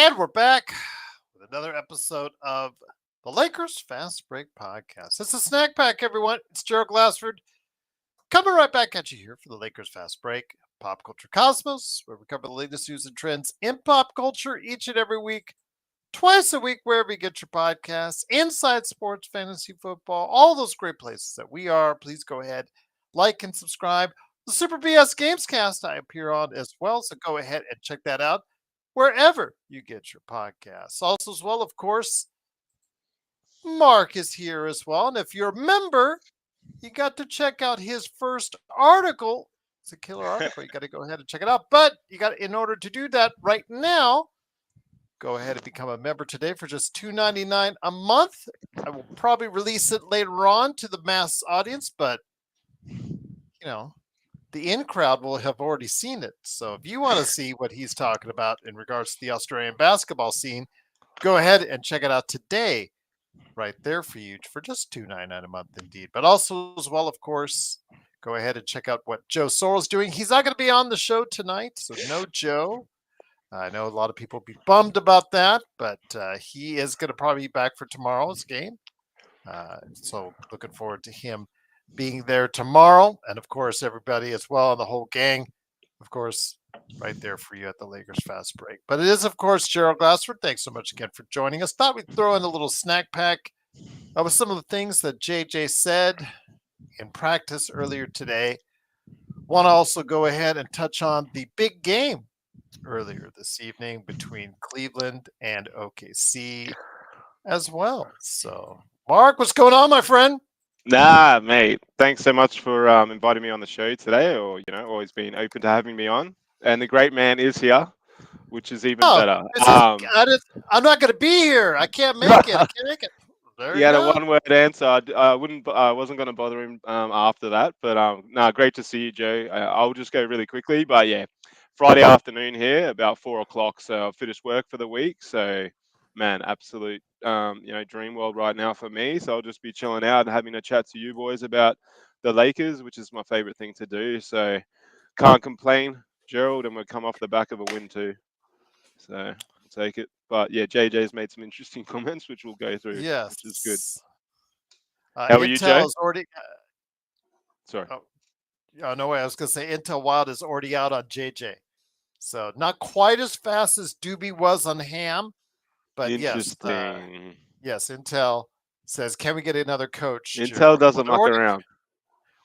And we're back with another episode of the Lakers Fast Break Podcast. It's a snack pack, everyone. It's Gerald Glassford coming right back at you here for the Lakers Fast Break Pop Culture Cosmos, where we cover the latest news and trends in pop culture each and every week, twice a week, wherever you get your podcasts, inside sports, fantasy football, all those great places that we are. Please go ahead, like and subscribe. The Super BS Gamescast I appear on as well, so go ahead and check that out wherever you get your podcasts. Also, as well, of course, Mark is here as well. And if you're a member, you got to check out his first article. It's a killer article. You got to go ahead and check it out. But you got, in order to do that right now, go ahead and become a member today for just $2.99 a month. I will probably release it later on to the mass audience, but the in crowd will have already seen it. So if you want to see what he's talking about in regards to the Australian basketball scene, go ahead and check it out today, right there for you for just $2.99 a month, indeed. But also, as well, of course, go ahead and check out what Joe Sorrell's doing. He's not going to be on the show tonight, so no Joe. I know a lot of people will be bummed about that, but he is going to probably be back for tomorrow's game. So looking forward to him being there tomorrow. And of course, everybody as well, and the whole gang, of course, right there for you at the Lakers Fast Break. But it is, of course, Gerald Glassford. Thanks so much again for joining us. Thought we'd throw in a little snack pack with some of the things that JJ said in practice earlier today. Want to also go ahead and touch on the big game earlier this evening between Cleveland and OKC as well. So, Mark, what's going on, my friend? Nah, mate. Thanks so much for inviting me on the show today, or always being open to having me on. And the great man is here, which is even better. I'm not going to be here. I can't make it. There he you had go. a one-word answer. I wasn't going to bother him after that. But great to see you, Joe. I'll just go really quickly. But yeah, Friday afternoon here, about 4:00. So I've finished work for the week. So, man, absolute dream world right now for me. So I'll just be chilling out and having a chat to you boys about the Lakers, which is my favorite thing to do. So can't complain, Gerald, and we'll come off the back of a win too. So I'll take it. But yeah, JJ's made some interesting comments, which we'll go through, Yes. which is good. How are you, Joe? Already, Sorry. No way. I was going to say Intel Wild is already out on JJ. So not quite as fast as Doobie was on Ham. But interesting. Yes, Intel says, can we get another coach? Intel doesn't muck around.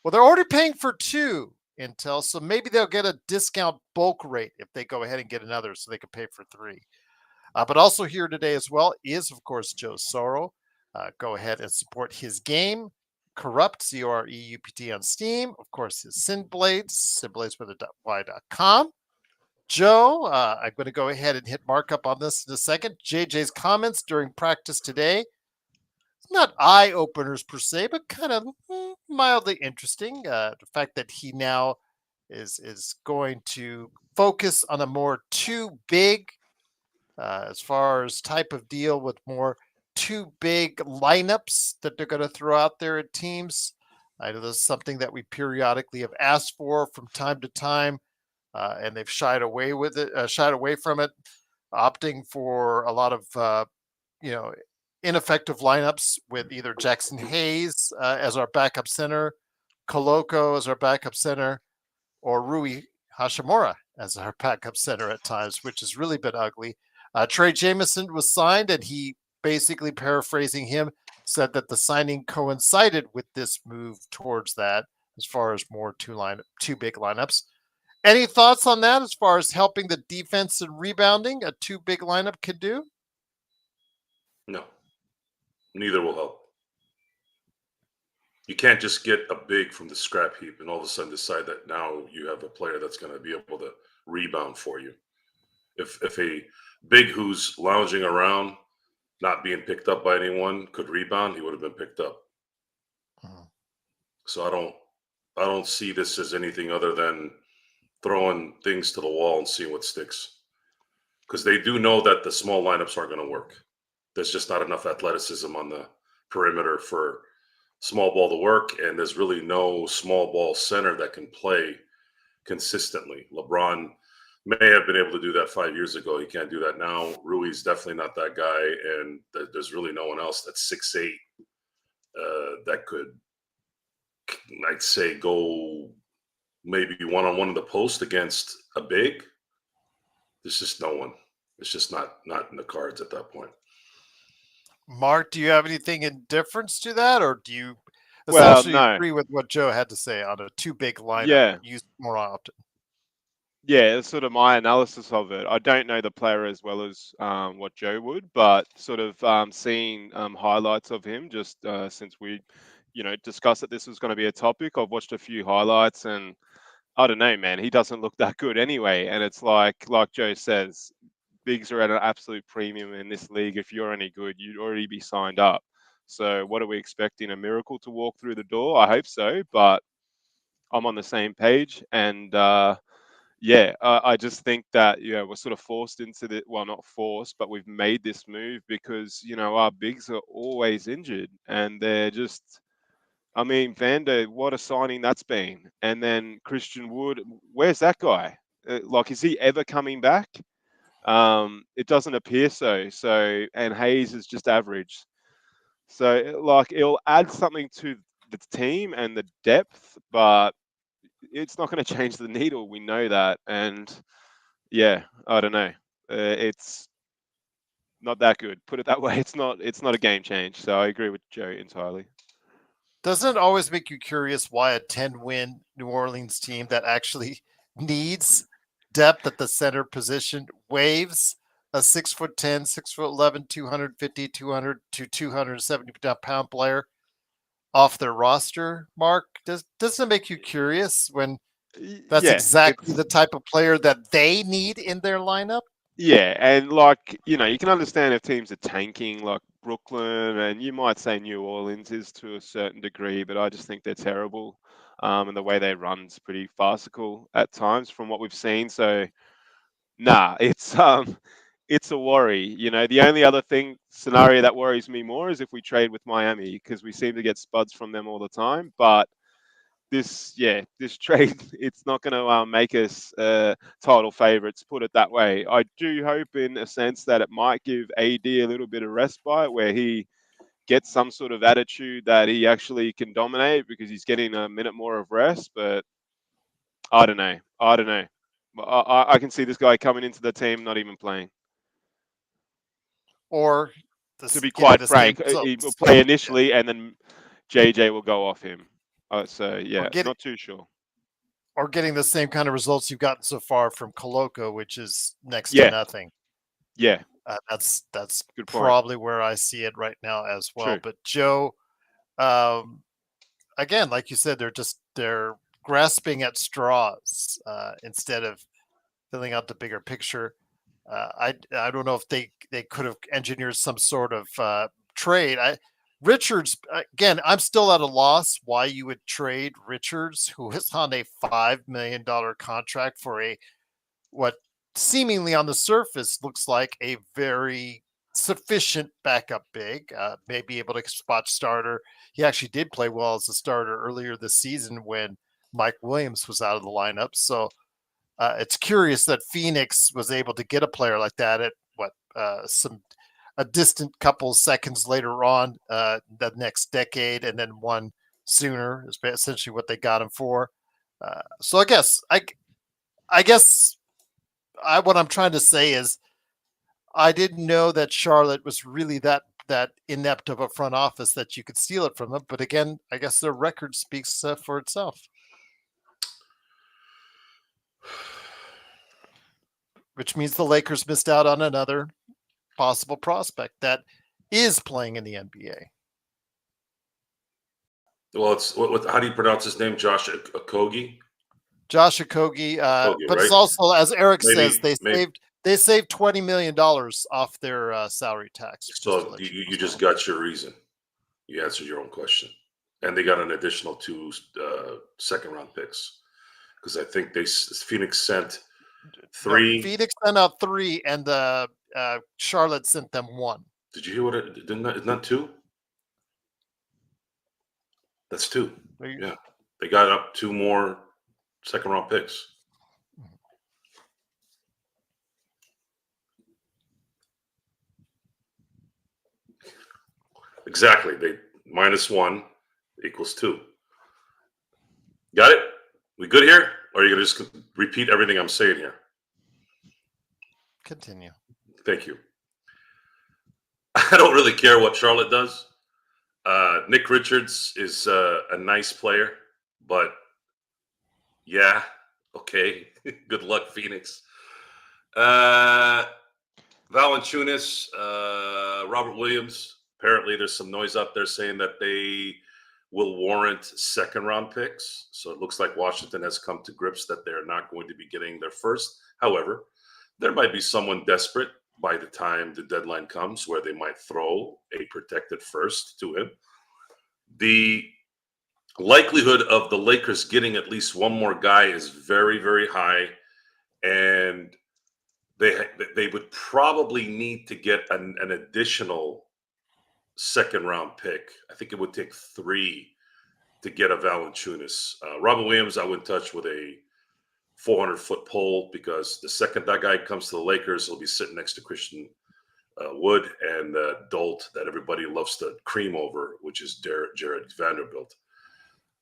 Well, they're already paying for two, Intel, so maybe they'll get a discount bulk rate if they go ahead and get another so they can pay for three. But also here today as well is, of course, Joe Sorrell. Go ahead and support his game, Corrupt, COREUPT on Steam. Of course, his Synblades, synblades.y.com. Joe, I'm going to go ahead and hit markup on this in a second. JJ's comments during practice today, not eye-openers per se, but kind of mildly interesting. The fact that he now is going to focus on a more too big, as far as type of deal with more too big lineups that they're going to throw out there at teams. I know this is something that we periodically have asked for from time to time. And they've shied away from it, opting for a lot of, ineffective lineups with either Jackson Hayes as our backup center, Koloko as our backup center, or Rui Hashimura as our backup center at times, which has really been ugly. Trey Jamison was signed, and he, basically paraphrasing him, said that the signing coincided with this move towards that as far as more two big lineups. Any thoughts on that as far as helping the defense and rebounding a too big lineup could do? No, neither will help. You can't just get a big from the scrap heap and all of a sudden decide that now you have a player that's going to be able to rebound for you. If a big who's lounging around, not being picked up by anyone, could rebound, he would have been picked up. So I don't see this as anything other than throwing things to the wall and seeing what sticks. Because they do know that the small lineups aren't going to work. There's just not enough athleticism on the perimeter for small ball to work, and there's really no small ball center that can play consistently. LeBron May have been able to do that 5 years ago. He can't do that now. Rui's definitely not that guy, and there's really no one else that's 6'8" that could, I'd say, go maybe one-on-one in the post against a big. There's just no one. It's just not in the cards at that point. Mark, do you have anything in difference to that, or do you Well, essentially no. agree with what Joe had to say on a too big lineup Yeah. used more often? Yeah, it's sort of my analysis of it. I don't know the player as well as what Joe would, but sort of seeing highlights of him just since we, discussed that this was going to be a topic. I've watched a few highlights, and I don't know, man. He doesn't look that good anyway. And it's like Joe says, bigs are at an absolute premium in this league. If you're any good, you'd already be signed up. So what are we expecting? A miracle to walk through the door? I hope so, but I'm on the same page. And yeah, I just think that we're sort of forced into the not forced, but we've made this move because our bigs are always injured, and they're just. I mean, Vander, what a signing that's been, and then Christian Wood, where's that guy? Is he ever coming back? It doesn't appear so. So, and Hayes is just average. So, it'll add something to the team and the depth, but it's not going to change the needle. We know that, and yeah, I don't know. It's not that good. Put it that way. It's not. It's not a game change. So I agree with Joe entirely. Doesn't it always make you curious why a 10-win New Orleans team that actually needs depth at the center position waives a 6'10", 6'11", 250, 200 to 270 pound player off their roster? Mark, doesn't it make you curious when that's Yeah, exactly it's the type of player that they need in their lineup? yeah, and you can understand if teams are tanking like Brooklyn, and you might say New Orleans is to a certain degree, but I just think they're terrible. And the way they run's pretty farcical at times from what we've seen. So nah, it's a worry. The only other scenario that worries me more is if we trade with Miami because we seem to get spuds from them all the time. But this trade, it's not going to make us title favorites, put it that way. I do hope in a sense that it might give AD a little bit of respite where he gets some sort of attitude that he actually can dominate because he's getting a minute more of rest. But I don't know. I don't know. I can see this guy coming into the team not even playing. Or To be getting quite the same frank, he will results, play initially and then JJ will go off him. So or yeah, getting not too sure. getting the same kind of results you've gotten so far from Coloco, which is next to Yeah, nothing. yeah, That's good point. probably where I see it right now as well. True. But Joe, um, again, like you said, they're grasping at straws instead of filling out the bigger picture. I don't know if they could have engineered some sort of trade. Richards, again, I'm still at a loss why you would trade Richards, who is on a $5 million contract for what seemingly on the surface looks like a very sufficient backup big, may be able to spot starter. He actually did play well as a starter earlier this season when Mike Williams was out of the lineup. So it's curious that Phoenix was able to get a player like that at a distant couple seconds later on the next decade, and then one sooner is essentially what they got him for. So I guess what I'm trying to say is I didn't know that Charlotte was really that inept of a front office that you could steal it from them. But again, I guess their record speaks for itself, which means the Lakers missed out on another possible prospect that is playing in the NBA. Well, it's how do you pronounce his name? Josh Okogie? Josh Okogie, Okogie, but it's right? also, as Eric says, Maybe. they saved $20 million off their salary tax. Just to So let you know you as just well. got your reason. You answered your own question, and they got an additional 2 second-round picks because I think Phoenix sent No, 3. Phoenix sent out 3, and Charlotte sent them 1. Did you hear what it didn't? Isn't that 2? That's 2. Yeah, they got up 2 more second-round picks. Exactly. They -1 equals 2. Got it? We good here? Or are you going to just repeat everything I'm saying here? Continue. Thank you. I don't really care what Charlotte does. Nick Richards is a nice player, but yeah, okay. Good luck, Phoenix. Valanciunas, Robert Williams. Apparently, there's some noise out there saying that they will warrant second-round picks. So it looks like Washington has come to grips that they're not going to be getting their first. However, there might be someone desperate by the time the deadline comes where they might throw a protected first to him. The likelihood of the Lakers getting at least one more guy is very, very high. And they would probably need to get an additional second round pick. I think it would take 3 to get a Valanciunas. Robert Williams, I wouldn't touch with a 400-foot pole, because the second that guy comes to the Lakers, he'll be sitting next to Christian Wood and Dolt that everybody loves to cream over, which is Jared Vanderbilt.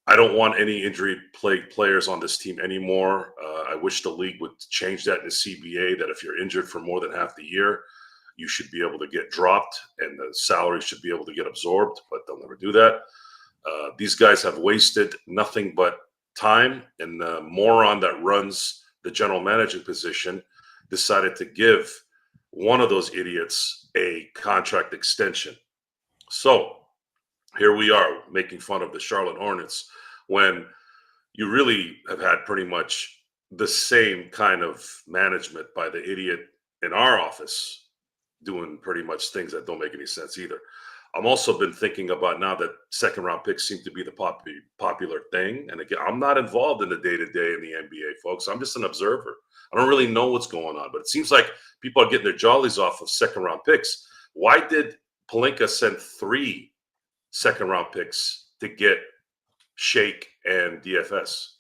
I don't want any injury-plagued players on this team anymore. I wish the league would change that in the CBA, that if you're injured for more than half the year, you should be able to get dropped and the salary should be able to get absorbed, but they'll never do that. These guys have wasted nothing but time, and the moron that runs the general manager position decided to give one of those idiots a contract extension. So here we are making fun of the Charlotte Hornets when you really have had pretty much the same kind of management by the idiot in our office, doing pretty much things that don't make any sense either. I'm also been thinking about, now that second round picks seem to be the popular thing. And again, I'm not involved in the day-to-day in the NBA, folks. I'm just an observer. I don't really know what's going on, but it seems like people are getting their jollies off of second round picks. Why did Pelinka send 3 second round picks to get Shake and DFS?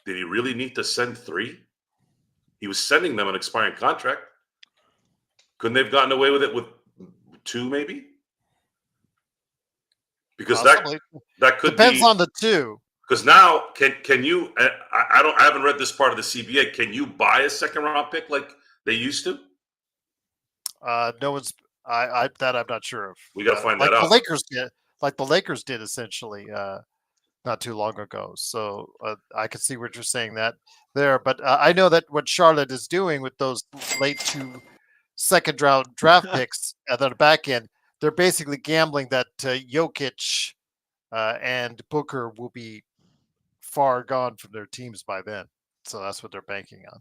Did he really need to send 3? He was sending them an expiring contract. Couldn't they have gotten away with it with 2 maybe? Because Possibly. that could Depends be on the 2. Because now, can you? I haven't read this part of the CBA. Can you buy a second round pick like they used to? No one's. I that I'm not sure of. We got to find like that the out. Lakers did. Like the Lakers did essentially not too long ago. So I can see what you're saying that there. But I know that what Charlotte is doing with those late 2 second round draft picks at the back end, they're basically gambling that Jokic and Booker will be far gone from their teams by then. So that's what they're banking on.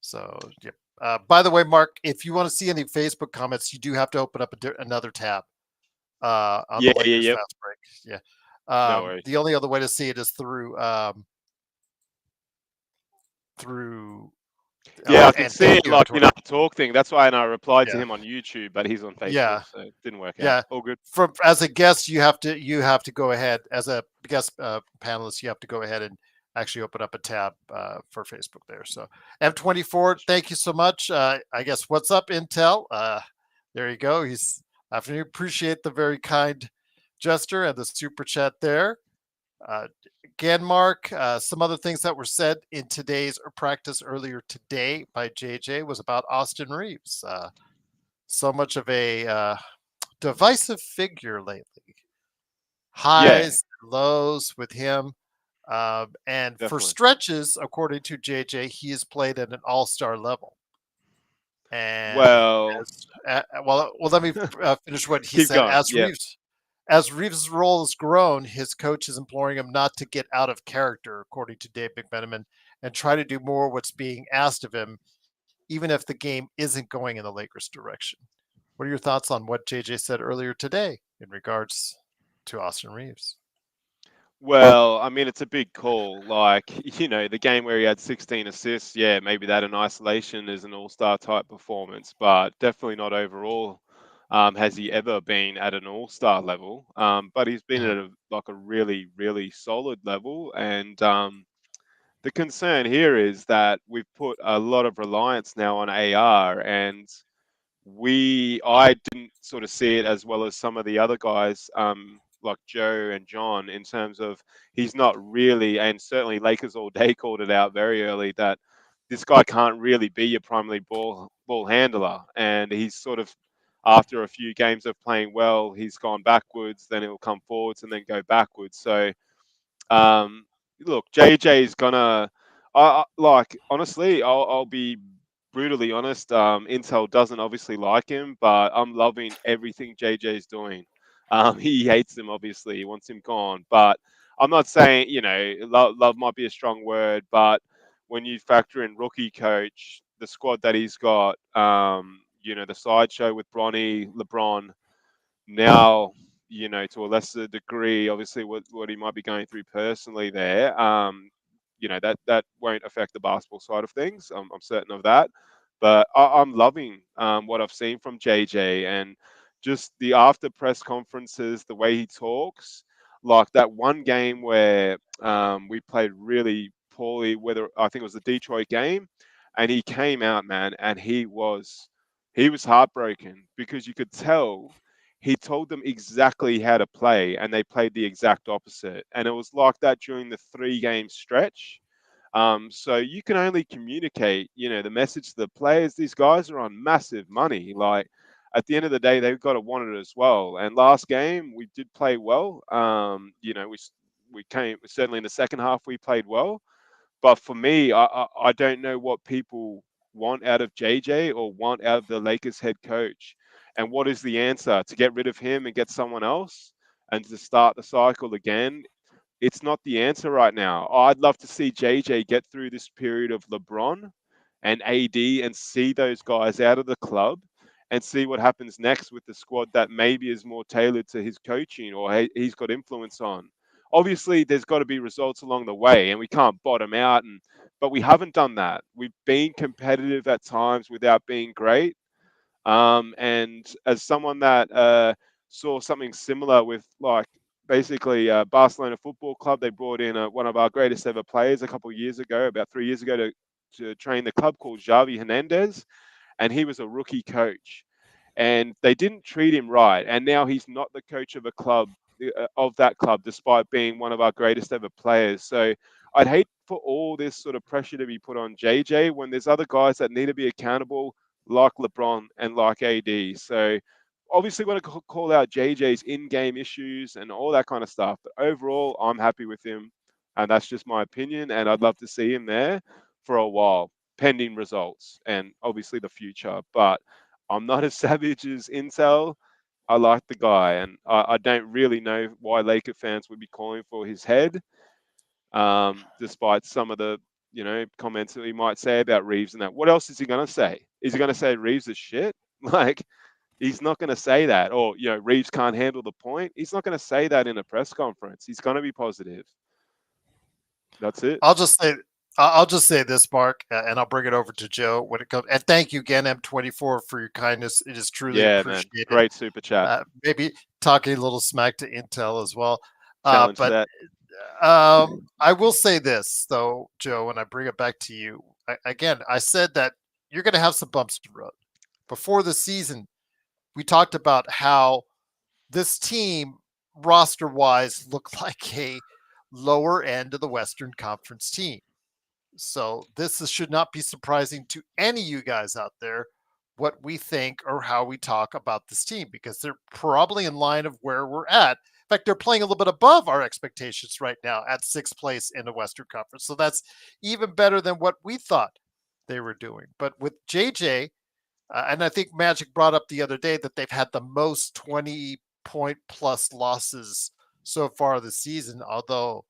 So, yeah. By the way, Mark, if you want to see any Facebook comments, you do have to open up another tab on the Lakers fast break. Yeah. No worries. The only other way to see it is through I can see it you like in our talk thing. That's why I replied to Yeah. him on YouTube, but he's on Facebook, Yeah. so it didn't work Yeah. out. All good. As a guest, you have to go ahead, as a guest panelist, you have to go ahead and actually open up a tab for Facebook there. So M24, thank you so much. I guess what's up, Intel? There you go. I appreciate the very kind gesture and the super chat there. Again, Mark, some other things that were said in today's practice earlier today by JJ was about Austin Reeves. So much of a divisive figure lately. Highs, lows with him. And Definitely. for stretches, according to JJ, he has played at an all-star level. And well, let me finish what he keep said. going. As Reeves' role has grown, his coach is imploring him not to get out of character, according to Dave McMenamin, and try to do more what's being asked of him, even if the game isn't going in the Lakers' direction. What are your thoughts on what JJ said earlier today in regards to Austin Reeves? Well, I mean, it's a big call. Like, the game where he had 16 assists, maybe that in isolation is an all-star type performance, but definitely not overall. Has he ever been at an all-star level? But he's been at a really, really solid level. And the concern here is that we've put a lot of reliance now on AR, and I didn't sort of see it as well as some of the other guys, like Joe and John, in terms of he's not really, and certainly Lakers all day called it out very early that this guy can't really be your primary ball handler, and he's sort of after a few games of playing well, he's gone backwards, then it will come forwards and then go backwards. So um, look, JJ is gonna. Like honestly, I'll be brutally honest. Intel doesn't obviously like him, but I'm loving everything JJ is doing. He hates him obviously. He wants him gone, but I'm not saying love might be a strong word, but when you factor in rookie coach, the squad that he's got, the sideshow with Bronny, LeBron, now, to a lesser degree, obviously what he might be going through personally there, that won't affect the basketball side of things. I'm certain of that. But I'm loving what I've seen from JJ, and just the after press conferences, the way he talks, like that one game where we played really poorly, whether I think it was the Detroit game, and he came out, man, and he was heartbroken because you could tell he told them exactly how to play and they played the exact opposite. And it was like that during the 3 game stretch. So you can only communicate, the message to the players. These guys are on massive money. Like at the end of the day, they've got to want it as well. And last game we did play well. We came certainly in the second half we played well. But for me, I don't know what people want out of JJ or want out of the Lakers head coach. And what is the answer? To get rid of him and get someone else and to start the cycle again? It's not the answer right now. I'd love to see JJ get through this period of LeBron and AD and see those guys out of the club and see what happens next with the squad that maybe is more tailored to his coaching or he's got influence on. Obviously, there's got to be results along the way, and we can't bottom out. But we haven't done that. We've been competitive at times without being great. And as someone that saw something similar with like basically Barcelona Football Club, they brought in one of our greatest ever players a couple of years ago, about 3 years ago, to train the club called Xavi Hernandez, and he was a rookie coach, and they didn't treat him right, and now he's not the coach of a club of that club, despite being one of our greatest ever players. So I'd hate for all this sort of pressure to be put on JJ when there's other guys that need to be accountable, like LeBron and like AD. So obviously want to call out JJ's in-game issues and all that kind of stuff. But overall, I'm happy with him, and that's just my opinion. And I'd love to see him there for a while, pending results and obviously the future. But I'm not as savage as Intel. I like the guy, and I don't really know why Laker fans would be calling for his head, despite some of the comments that he might say about Reeves and that. What else is he going to say? Is he going to say Reeves is shit? Like, he's not going to say that. Or Reeves can't handle the point. He's not going to say that in a press conference. He's going to be positive. That's it. I'll just say this, Mark, and I'll bring it over to Joe when it comes. And thank you again, M24, for your kindness. It is truly appreciated. Man. Great super chat. Maybe talking a little smack to Intel as well. Challenge that. I will say this, though, Joe, and I bring it back to you. I said that you're going to have some bumps in the road. Before the season, we talked about how this team, roster-wise, looked like a lower end of the Western Conference team. So should not be surprising to any of you guys out there what we think or how we talk about this team, because they're probably in line of where we're at. In fact, they're playing a little bit above our expectations right now at 6th place in the Western Conference. So that's even better than what we thought they were doing. But with JJ, and I think Magic brought up the other day that they've had the most 20-point plus losses so far this season, although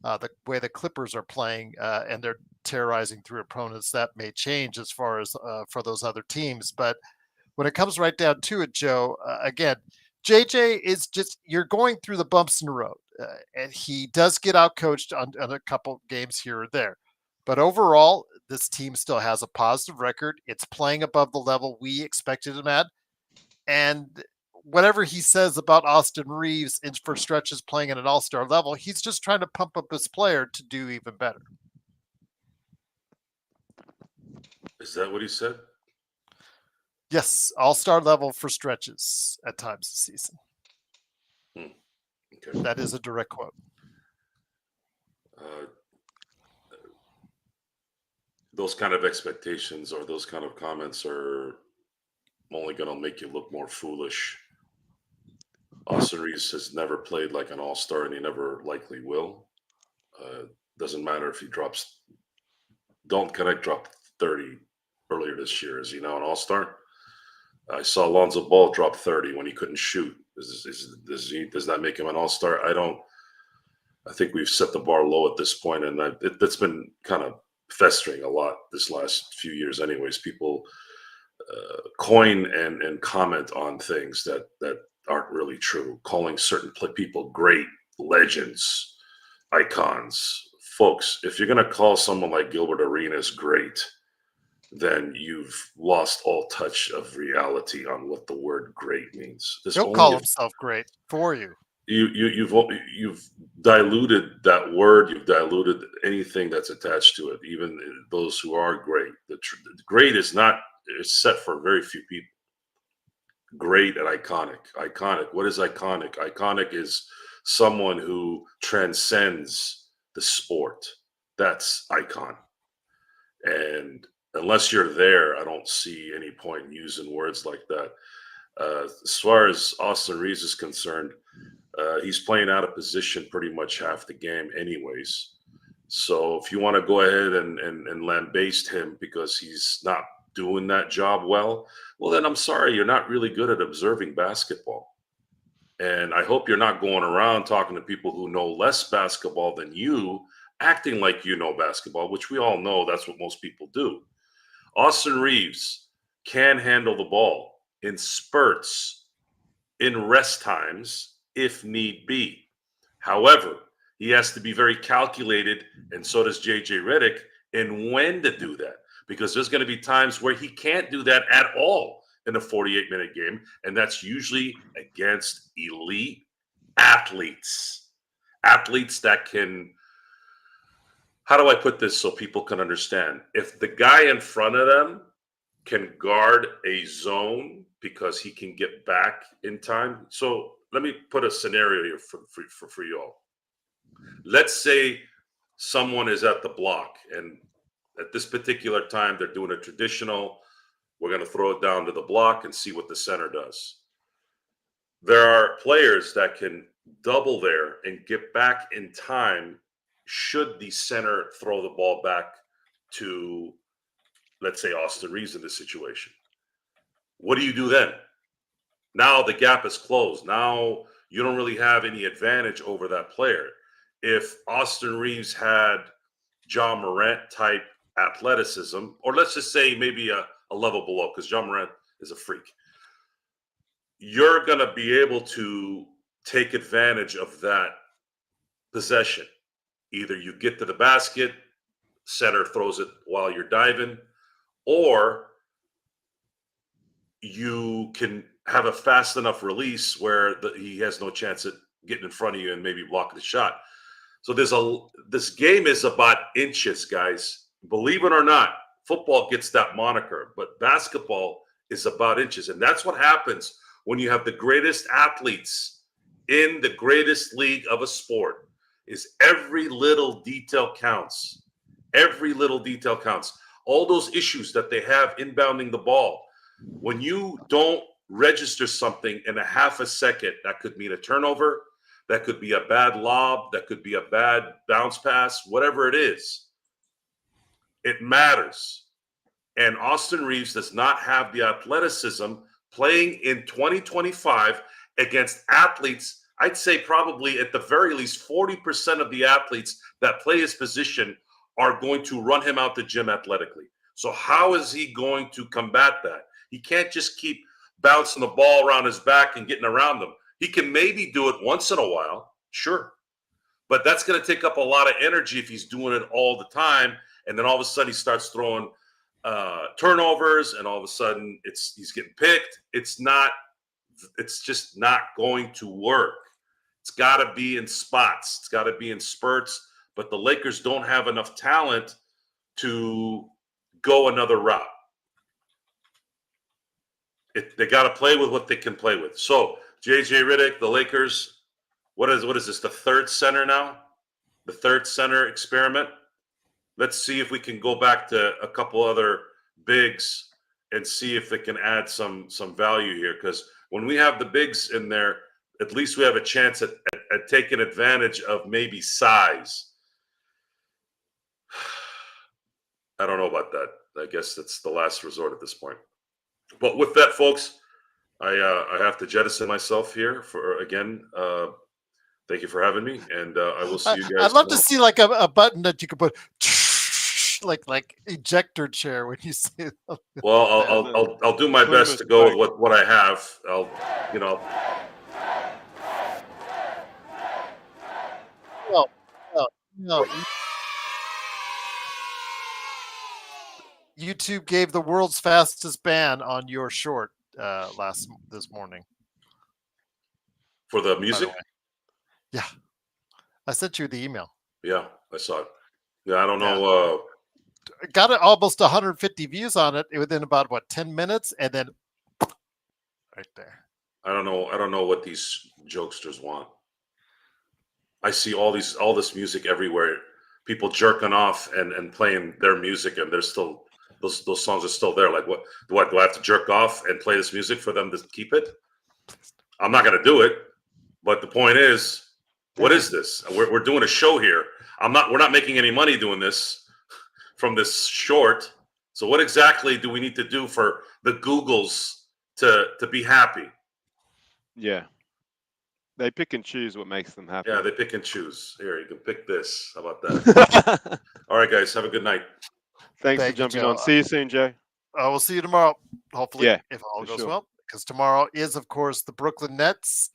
the way the Clippers are playing and they're terrorizing through opponents, that may change as far as for those other teams. But when it comes right down to it, Joe, again, JJ is just, you're going through the bumps in the road, and he does get out coached on a couple games here or there. But overall, this team still has a positive record. It's playing above the level we expected him at. And whatever he says about Austin Reeves for stretches playing at an all-star level, he's just trying to pump up his player to do even better. Is that what he said? Yes, all-star level for stretches at times this season. Okay. That is a direct quote. Those kind of expectations or those kind of comments are only going to make you look more foolish. Austin Reeves has never played like an all-star, and he never likely will. Doesn't matter if he drops. Dalton Connect dropped 30 earlier this year. Is he now an all-star? I saw Lonzo Ball drop 30 when he couldn't shoot. Does that make him an all-star? I think we've set the bar low at this point, and that's been kind of festering a lot this last few years. Anyways, people coin and comment on things that aren't really true, calling certain people great, legends, icons. Folks, if you're going to call someone like Gilbert Arenas great, then you've lost all touch of reality on what the word great means. He'll call himself great for you. You've diluted that word. You've diluted anything that's attached to it. Even those who are great. The great is not. It's set for very few people. Great and iconic. Iconic. What is iconic? Iconic is someone who transcends the sport. That's icon. And unless you're there, I don't see any point in using words like that. As far as Austin Reeves is concerned, he's playing out of position pretty much half the game anyways. So if you want to go ahead and lambaste him because he's not doing that job well, then I'm sorry, you're not really good at observing basketball. And I hope you're not going around talking to people who know less basketball than you, acting like you know basketball, which we all know that's what most people do. Austin Reeves can handle the ball in spurts, in rest times, if need be. However, he has to be very calculated, and so does JJ Redick, in when to do that. Because there's going to be times where he can't do that at all in a 48-minute game, and that's usually against elite athletes. Athletes that can, how do I put this so people can understand? If the guy in front of them can guard a zone because he can get back in time. So let me put a scenario here for you all. Let's say someone is at the block, and at this particular time, they're doing a traditional, we're going to throw it down to the block and see what the center does. There are players that can double there and get back in time should the center throw the ball back to, let's say, Austin Reeves in this situation. What do you do then? Now the gap is closed. Now you don't really have any advantage over that player. If Austin Reeves had John Morant type athleticism, or let's just say maybe a level below, because John Morant is a freak, you're going to be able to take advantage of that possession. Either you get to the basket, center throws it while you're diving, or you can have a fast enough release where he has no chance at getting in front of you and maybe blocking the shot. So this game is about inches, guys. Believe it or not, football gets that moniker, but basketball is about inches. And that's what happens when you have the greatest athletes in the greatest league of a sport, is every little detail counts. Every little detail counts. All those issues that they have inbounding the ball. When you don't register something in a half a second, that could mean a turnover, that could be a bad lob, that could be a bad bounce pass, whatever it is. It matters. And Austin Reeves does not have the athleticism playing in 2025 against athletes. I'd say probably at the very least 40% of the athletes that play his position are going to run him out the gym athletically. So how is he going to combat that? He can't just keep bouncing the ball around his back and getting around them. He can maybe do it once in a while, sure. But that's going to take up a lot of energy if he's doing it all the time. And then all of a sudden he starts throwing turnovers, and all of a sudden he's getting picked. It's just not going to work. It's got to be in spots. It's got to be in spurts. But the Lakers don't have enough talent to go another route. They got to play with what they can play with. So JJ Redick, the Lakers. What is this? The third center now? The third center experiment. Let's see if we can go back to a couple other bigs and see if it can add some value here. Because when we have the bigs in there, at least we have a chance at taking advantage of maybe size. I don't know about that. I guess it's the last resort at this point. But with that, folks, I have to jettison myself here for again. Thank you for having me, and I will see you guys. I'd love to see like a button that you could put like ejector chair when you say. Well, I'll do my best to go with what I have. No. YouTube gave the world's fastest ban on your short this morning for the music. Yeah, I sent you the email. Yeah, I saw it. Yeah, I don't know. Got it almost 150 views on it within about 10 minutes, and then right there. I don't know what these jokesters want. I see all this music everywhere. People jerking off and playing their music, and they're still those songs are still there. Like, what do I have to jerk off and play this music for them to keep it? I'm not gonna do it. But the point is, what is this? We're doing a show here. We're not making any money doing this from this short. So what exactly do we need to do for the Googles to be happy? Yeah. They pick and choose what makes them happy. Yeah, they pick and choose. Here, you can pick this. How about that? All right, guys. Have a good night. Thanks for jumping on. See you soon, Joe. We'll see you tomorrow. Hopefully, if all goes sure. well. Because tomorrow is, of course, the Brooklyn Nets.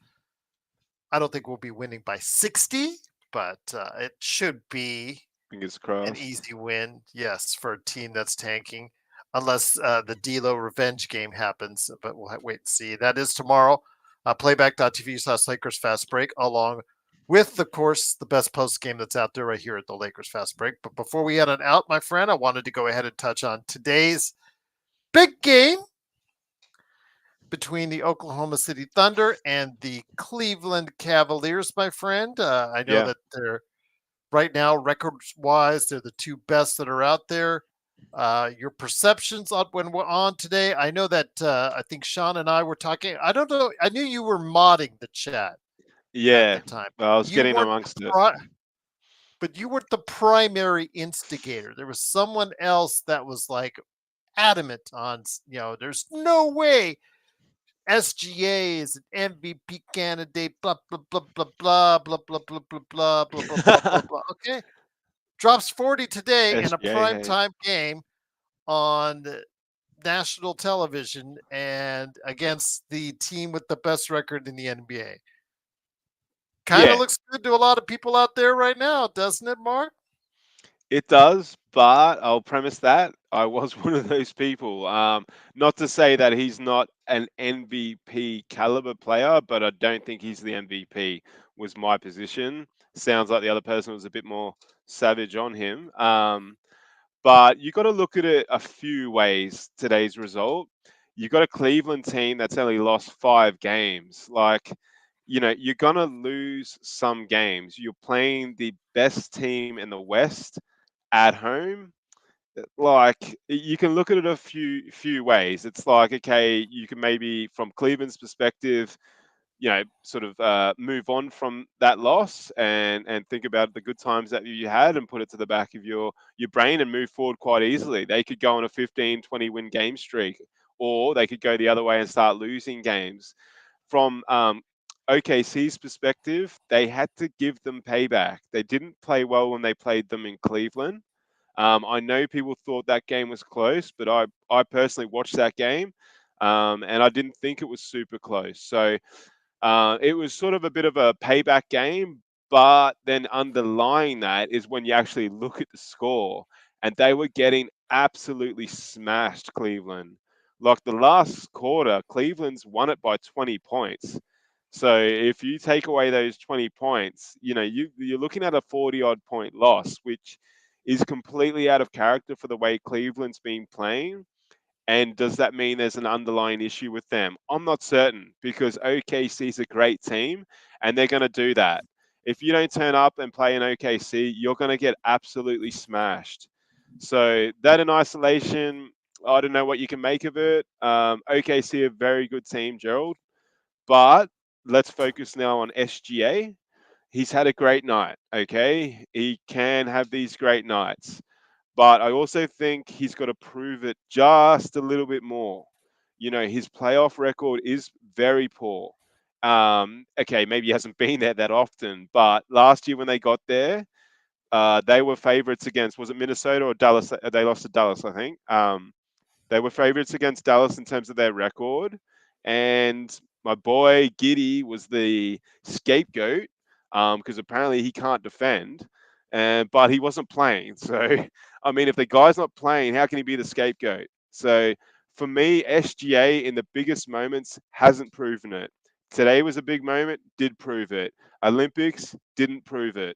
I don't think we'll be winning by 60, but it should be Fingers crossed. an easy win, yes, for a team that's tanking, unless the D'Lo revenge game happens. But we'll wait and see. That is tomorrow. Playback.tv/Lakers Fast Break, along with, of course, the best post game that's out there right here at the Lakers Fast Break. But before we head on out, my friend, I wanted to go ahead and touch on today's big game between the Oklahoma City Thunder and the Cleveland Cavaliers, my friend. I know that they're right now, records-wise, they're the two best that are out there. Your perceptions on when we're on today. I know that I think Sean and I were talking. I don't know. I knew you were modding the chat. At the time. Well, I was getting amongst it. But you weren't the primary instigator. There was someone else that was like adamant on, there's no way SGA is an MVP candidate, blah, blah, blah, blah, blah, blah, blah, blah, blah, blah, blah, blah, blah, blah. Okay. Drops 40 today in a primetime game on national television and against the team with the best record in the NBA. Kind of looks good to a lot of people out there right now, doesn't it, Mark? It does, but I'll premise that I was one of those people. Not to say that he's not an MVP caliber player, but I don't think he's the MVP, was my position. Sounds like the other person was a bit more savage on him. But you got to look at it a few ways, today's result. You've got a Cleveland team that's only lost 5 games. Like, you're going to lose some games. You're playing the best team in the West at home. Like, you can look at it a few ways. It's like, okay, you can maybe, from Cleveland's perspective, sort of move on from that loss and think about the good times that you had and put it to the back of your brain and move forward quite easily. They could go on a 15-20 win game streak, or they could go the other way and start losing games. From OKC's perspective, they had to give them payback. They didn't play well when they played them in Cleveland. I know people thought that game was close, but I personally watched that game and I didn't think it was super close. So it was sort of a bit of a payback game, but then underlying that is when you actually look at the score, and they were getting absolutely smashed, Cleveland. Like the last quarter, Cleveland's won it by 20 points. So if you take away those 20 points, you're looking at a 40-odd point loss, which is completely out of character for the way Cleveland's been playing. And does that mean there's an underlying issue with them? I'm not certain, because OKC is a great team and they're going to do that. If you don't turn up and play in OKC, you're going to get absolutely smashed. So that in isolation, I don't know what you can make of it. OKC, a very good team, Gerald. But let's focus now on SGA. He's had a great night, okay? He can have these great nights. But I also think he's got to prove it just a little bit more. His playoff record is very poor. Okay, maybe he hasn't been there that often, but last year when they got there, they were favorites against, was it Minnesota or Dallas? They lost to Dallas, I think. They were favorites against Dallas in terms of their record. And my boy Giddy was the scapegoat, because apparently he can't defend, but he wasn't playing. So, I mean, if the guy's not playing, how can he be the scapegoat? So, for me, SGA in the biggest moments hasn't proven it. Today was a big moment, did prove it. Olympics didn't prove it.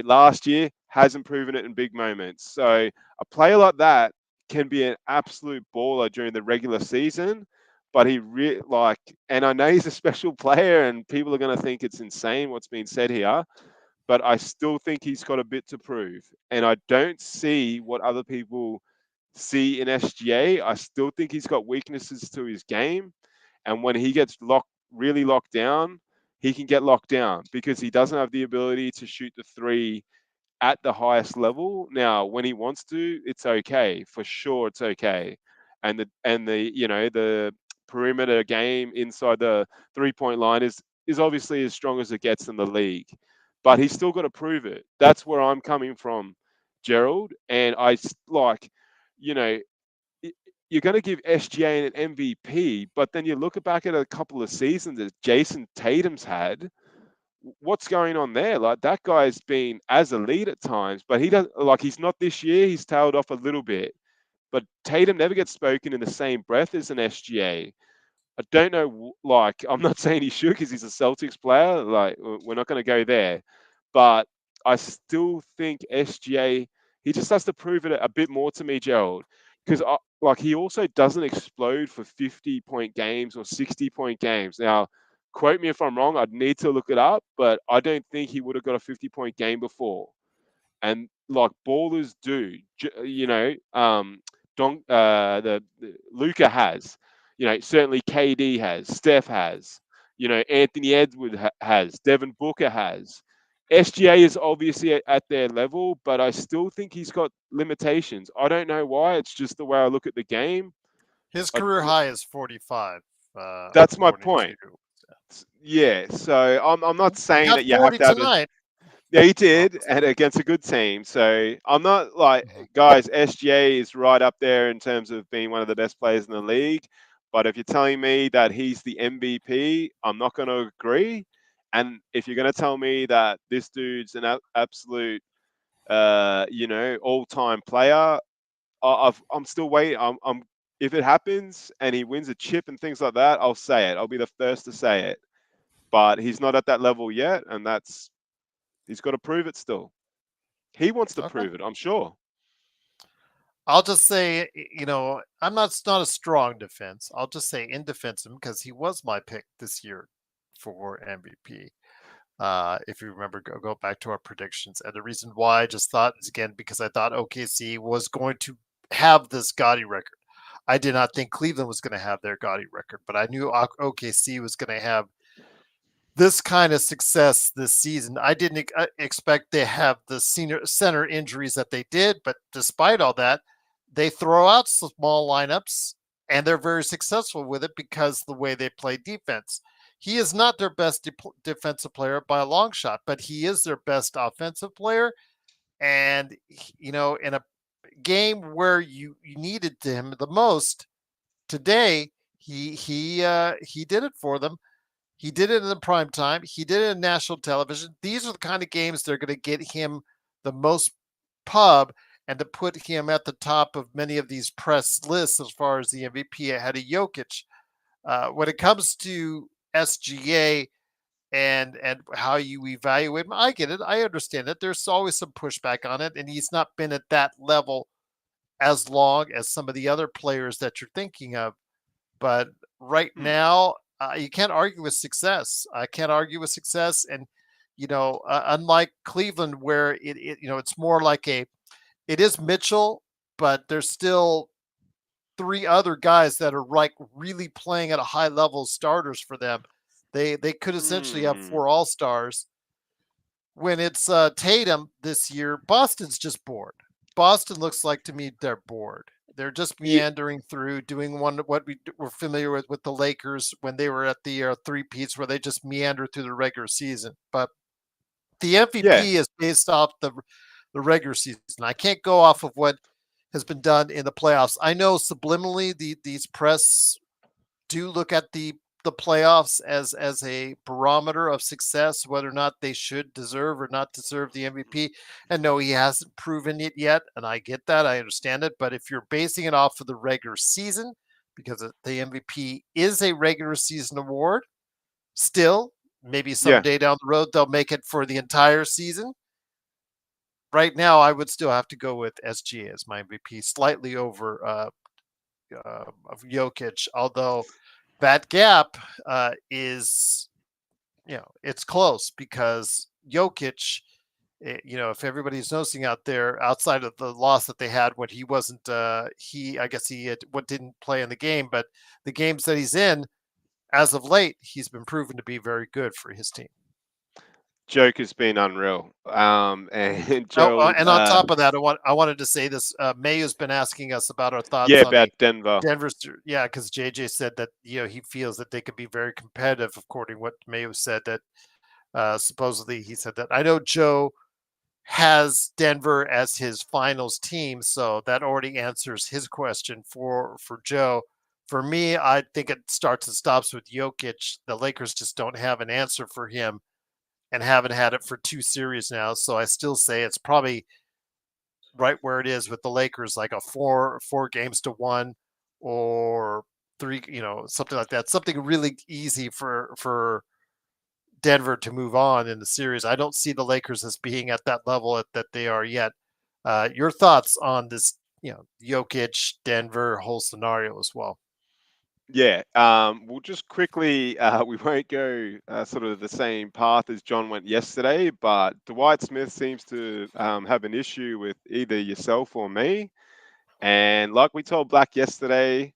Last year hasn't proven it in big moments. So, a player like that can be an absolute baller during the regular season, but and I know he's a special player, and people are going to think it's insane what's being said here, but I still think he's got a bit to prove, and I don't see what other people see in SGA. I still think he's got weaknesses to his game, and when he gets really locked down, he can get locked down because he doesn't have the ability to shoot the three at the highest level. Now, when he wants to, it's okay. For sure, it's okay. And the perimeter game inside the 3-point line is obviously as strong as it gets in the league. But he's still got to prove it. That's where I'm coming from, Gerald. And you know, you're going to give SGA an MVP, but then you look back at a couple of seasons that Jason Tatum's had. What's going on there? Like, that guy's been as elite at times, but he's not this year. He's tailed off a little bit, but Tatum never gets spoken in the same breath as an SGA. I don't know. Like, I'm not saying he should because he's a Celtics player. Like, we're not going to go there, but I still think SGA, he just has to prove it a bit more to me, Gerald, because he also doesn't explode for 50-point games or 60-point games. Now, quote me if I'm wrong. I'd need to look it up, but I don't think he would have got a 50-point game before. And like ballers do, the Luca has, certainly KD has, Steph has, Anthony Edwards has, Devin Booker has. SGA is obviously at their level, but I still think he's got limitations. I don't know why. It's just the way I look at the game. His career high is 45. That's my According point. to Yeah, so I'm not he saying got that you have 40 to have tonight. Yeah, he did, and against a good team. So I'm not like, Mhm. guys, SGA is right up there in terms of being one of the best players in the league. But if you're telling me that he's the MVP, I'm not going to agree. And if you're going to tell me that this dude's an absolute, all-time player, I'm still waiting. If it happens and he wins a chip and things like that, I'll say it. I'll be the first to say it. But he's not at that level yet, and he's got to prove it still. He wants to Okay. prove it, I'm sure. I'll just say, I'm not, it's not a strong defense. I'll just say in defense him because he was my pick this year for MVP. If you remember, go back to our predictions. And the reason why I just thought is, again, because I thought OKC was going to have this gaudy record. I did not think Cleveland was going to have their gaudy record, but I knew OKC was going to have this kind of success this season. I didn't expect they have the senior center injuries that they did, but despite all that, they throw out small lineups and they're very successful with it because the way they play defense. He is not their best defensive player by a long shot, but he is their best offensive player. And in a game where you needed him the most today, he did it for them. He did it in the prime time. He did it in national television. These are the kind of games that are going to get him the most pub and to put him at the top of many of these press lists as far as the MVP ahead of Jokic. When it comes to SGA and how you evaluate him, I get it. I understand it. There's always some pushback on it, and he's not been at that level as long as some of the other players that you're thinking of. But right Hmm. now, you can't argue with success. I can't argue with success. And, unlike Cleveland, where it's more like it is Mitchell, but there's still three other guys that are like really playing at a high level starters for them. They could essentially have Hmm. four all-stars. When it's Tatum this year, Boston's just bored. Boston looks like to me they're bored. They're just Yeah. meandering through, doing what we were familiar with the Lakers when they were at the three-peats, where they just meander through the regular season. But the Yeah. MVP is based off the regular season. I can't go off of what has been done in the playoffs. I know subliminally these press do look at the playoffs as a barometer of success, whether or not they should deserve or not deserve the MVP. And no, he hasn't proven it yet, and I get that, I understand it. But if you're basing it off of the regular season, because the MVP is a regular season award, still maybe Yeah. someday down the road they'll make it for the entire season. Right now, I would still have to go with SGA as my MVP, slightly over of Jokic, although that gap is, it's close because Jokic, if everybody's noticing out there, outside of the loss that they had when he wasn't, I guess he what didn't play in the game, but the games that he's in as of late, he's been proven to be very good for his team. Joke has been unreal. And Oh, Gerald, and on top of that, I wanted to say this. Mayu's been asking us about our yeah, thoughts on about the Denver. Denver. Yeah, because JJ said that he feels that they could be very competitive, according to what Mayu said. That supposedly he said that. I know Joe has Denver as his finals team, so that already answers his question for Joe. For me, I think it starts and stops with Jokic. The Lakers just don't have an answer for him and haven't had it for two series now. So I still say it's probably right where it is with the Lakers, like a four games to one or three, something like that. Something really easy for Denver to move on in the series. I don't see the Lakers as being at that level that they are yet. Your thoughts on this, Jokic, Denver whole scenario as well? Yeah, we'll just quickly, we won't go sort of the same path as John went yesterday, but Dwight Smith seems to have an issue with either yourself or me. And like we told Black yesterday,